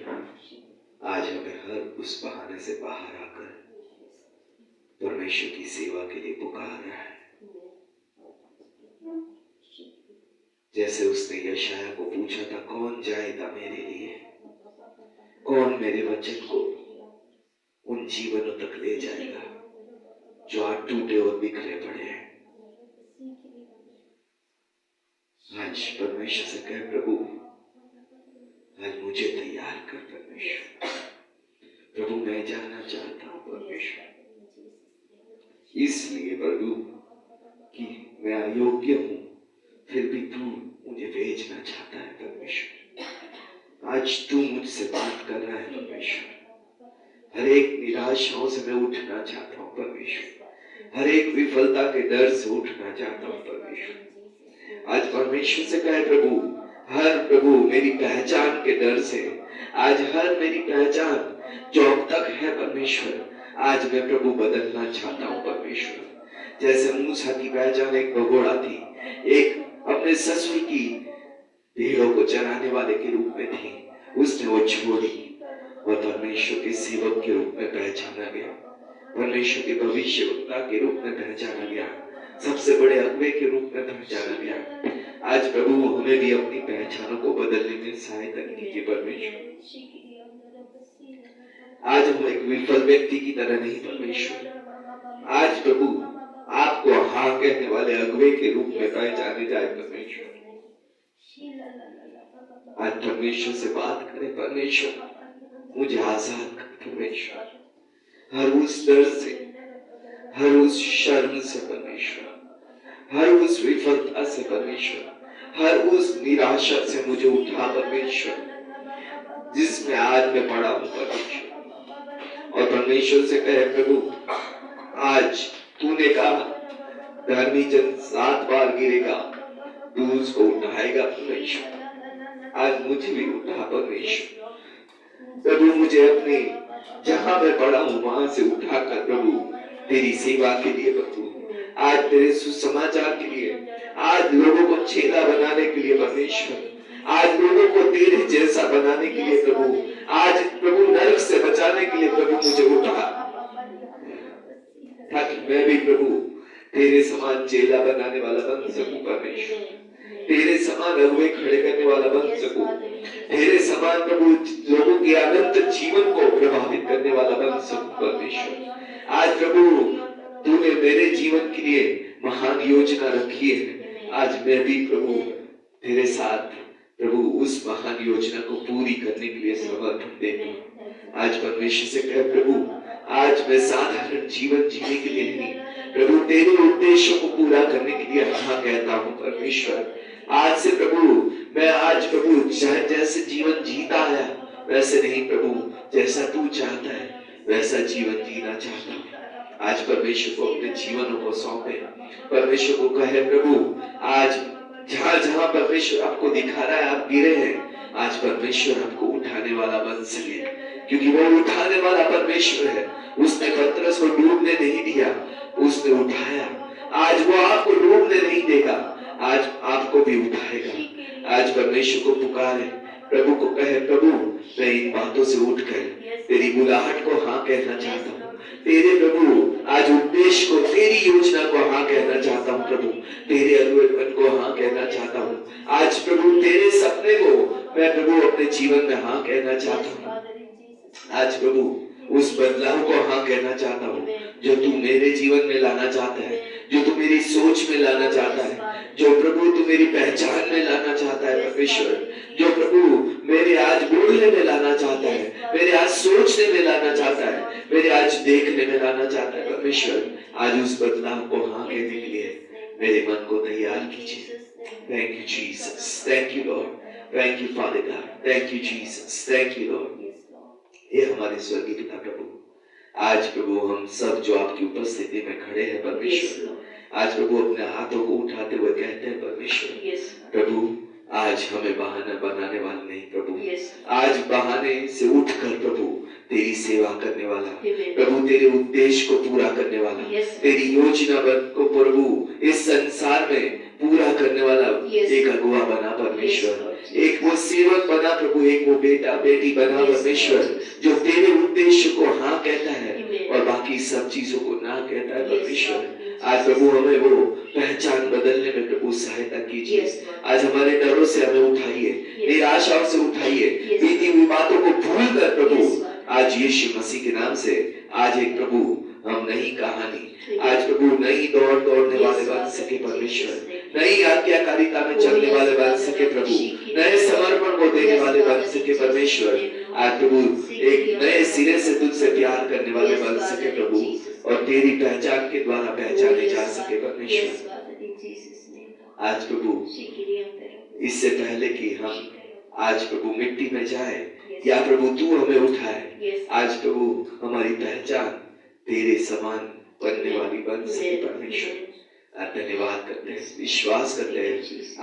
Speaker 2: आज हमें हर उस बहाने से बाहर आकर परमेश्वर की सेवा के लिए पुकार रहा है। जैसे उसने यशाया को पूछा था, कौन जाएगा मेरे लिए, कौन मेरे वचन को उन जीवनों तक ले जाएगा जो आज टूटे और बिखरे पड़े हैं। आज परमेश्वर से कहे, प्रभु आज मुझे तैयार कर। परमेश्वर प्रभु मैं जाना चाहता हूँ परमेश्वर, इसलिए प्रभु कि मैं अयोग्य हूँ, फिर भी तू मुझे भेजना चाहता है। परमेश्वर आज तू मुझसे बात कर रहा है। परमेश्वर हर एक निराशाओं से मैं उठना चाहता हूँ। परमेश्वर हर एक विफलता के डर से उठना चाहता हूँ। परमेश्वर आज परमेश्वर से कहे, प्रभु मेरी पहचान के डर से, आज हर मेरी पहचान जो अब तक है परमेश्वर, आज मैं प्रभु बदलना चाहता हूँ। परमेश्वर जैसे मूसा की पहचान एक भगोड़ा थी, एक अपने ससुर की भेड़ों को चराने वाले के रूप में थी, उसने वो छोड़ी और परमेश्वर के सेवक के रूप में पहचाना गया, परमेश्वर के भविष्यवक्ता के रूप में पहचाना गया, सबसे बड़े अगुवे के रूप में पहचाना गया। आज प्रभु हमें भी अपनी पहचानों को बदलने में सहायता कीजिए। परमेश्वर आज हम एक विफल व्यक्ति की तरह नहीं परमेश्वर, आज प्रभु आपको हाँ कहने वाले अगुवे के रूप में पहचाने जाए। परमेश्वर आज परमेश्वर से बात करें, परमेश्वर मुझे आजाद कर। परमेश्वर हर उस डर से, हर उस शर्म से परमेश्वर, हर उस विफलता से परमेश्वर, हर उस निराशा से मुझे उठा परमेश्वर जिसमें आज मैं पड़ा हूं। परमेश्वर और परमेश्वर से कहे, प्रभु आज तूने कहा धर्मी जन 7 बार गिरेगा, तू उसको उठाएगा। परमेश्वर आज मुझे भी उठा परमेश्वर। प्रभु मुझे अपने जहां मैं पड़ा हूं वहां से उठाकर प्रभु तेरी सेवा के लिए प्रभु, आज तेरे सुसमाचार के लिए, आज लोगों को चेला बनाने के लिए परमेश्वर, आज लोगों को तेरे जैसा बनाने के लिए प्रभु, आज प्रभु नरक से बचाने के लिए प्रभु मुझे उठा, ताकि मैं भी प्रभु तेरे समान चेला बनाने वाला बन सकूं परमेश्वर, तेरे समान अगुवे खड़े करने वाला बन सकूं, तेरे समान प्रभु लोगों के अनंत जीवन को प्रभावित करने वाला बन सकूं परमेश्वर। आज प्रभु तूने मेरे जीवन के लिए महान योजना रखी है, आज मैं भी प्रभु तेरे साथ प्रभु उस महान योजना को पूरी करने के लिए समर्पण देता हूं। आज परमेश्वर से कह प्रभु, आज मैं साधारण जीवन जीने के लिए नहीं, प्रभु तेरे उद्देश्यों को पूरा करने के लिए हाँ कहता हूँ परमेश्वर। आज से प्रभु मैं आज प्रभु जैसे जीवन जीता आया वैसे नहीं प्रभु, जैसा तू चाहता है वैसा जीवन जीना चाहता हूँ। आज परमेश्वर को अपने जीवनों को सौंपे, परमेश्वर को कहे प्रभु आज जहां जहां परमेश्वर आपको दिखा रहा है आप गिरे हैं, आज परमेश्वर आपको उठाने वाला बन सके, क्योंकि वो उठाने वाला परमेश्वर है। उसने पतरस को डूबने नहीं दिया, उसने उठाया। आज वो आपको डूबने नहीं देगा, आज आपको भी उठाएगा। आज परमेश्वर को पुकारे, प्रभु को कहे प्रभु मैं इन बातों से उठकर तेरी बुलाहट को हाँ कहना चाहता हूँ, तेरे प्रभु आज उद्देश्य को, तेरी योजना को हाँ कहना चाहता हूँ प्रभु, तेरे अगुवेपन को हाँ कहना चाहता हूँ। आज प्रभु तेरे सपने को मैं प्रभु अपने जीवन में हाँ कहना चाहता हूँ। आज प्रभु उस बदलाव को हाँ कहना चाहता हूँ जो तू मेरे जीवन में लाना चाहता है, जो तू मेरी सोच में लाना चाहता है, जो प्रभु तू मेरी पहचान में लाना चाहता है परमेश्वर, जो प्रभु मेरे आज बोलने में लाना चाहता है, मेरे आज सोचने में लाना चाहता है, मेरे आज देखने में लाना चाहता है परमेश्वर। आज उस बदलाव को हाँ कहने के लिए मेरे मन को तैयार कीजिए। Thank you Jesus, thank you Lord, thank you father God, thank you Jesus, thank you Lord. ये हमारे स्वर्गीय पिता प्रभु, आज प्रभु हम सब जो आपकी उपस्थिति में खड़े हैं परमेश्वर, आज प्रभु अपने हाथों को उठाते हुए कहते हैं परमेश्वर प्रभु आज हमें बहाना बनाने वाला नहीं प्रभु, आज बहाने से उठकर प्रभु तेरी सेवा करने वाला, प्रभु तेरे उद्देश्य को पूरा करने वाला, तेरी योजना को प्रभु इस संसार में पूरा करने वाला एक अगुवा बना परमेश्वर, एक वो सेवक बना प्रभु, एक वो बेटा बेटी बना परमेश्वर जो तेरे उद्देश्य को हाँ कहता है और बाकी सब चीजों को ना कहता है परमेश्वर। आज प्रभु हमें वो पहचान बदलने में प्रभु सहायता कीजिए। आज हमारे डरों से हमें उठाइए, निराशाओं से उठाइए, बीती हुई बातों को भूल कर प्रभु आज यीशु मसीह के नाम से आज एक प्रभु हम नई कहानी, आज प्रभु नई दौड़ने वाले बन सके परमेश्वर, नई आज्ञाकारिता में चलने वाले बन सके प्रभु, नए समर्पण को देने वाले बन सके परमेश्वर। आज प्रभु एक नए सिरे से तुझसे प्यार करने वाले बन सके प्रभु और तेरी पहचान के द्वारा पहचाने जा सके परमेश्वर। आज प्रभु इससे पहले कि हम आज प्रभु मिट्टी में जाए या प्रभु तू हमें उठाए, आज प्रभु हमारी पहचान तेरे समान बनने वाली बन सके परमेश्वर। धन्यवाद करते हैं, विश्वास करते हैं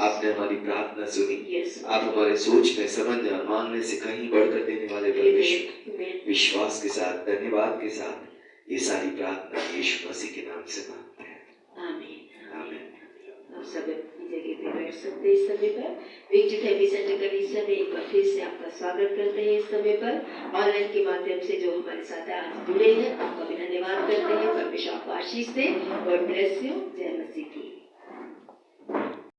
Speaker 2: आपने हमारी प्रार्थना सुनी, आप हमारे सोचने समझने मांगने से कहीं बढ़कर देने वाले परमेश्वर। विश्वास के साथ धन्यवाद के साथ ये सारी प्रार्थना यीशु मसीह के नाम से मांगते हैं, आमीन आमीन।
Speaker 1: आप सब अपनी जगह पे बैठ सकते हैं। इस समय पर विजिट हेवी सेंटर कलीसिया में एक बार फिर से आपका स्वागत करते हैं। इस समय पर ऑनलाइन के माध्यम से जो हमारे साथ आज जुड़े हैं आपका भी धन्यवाद करते हैं। परमेश्वर आपको आशीष दे। God bless you. जय मसीह की।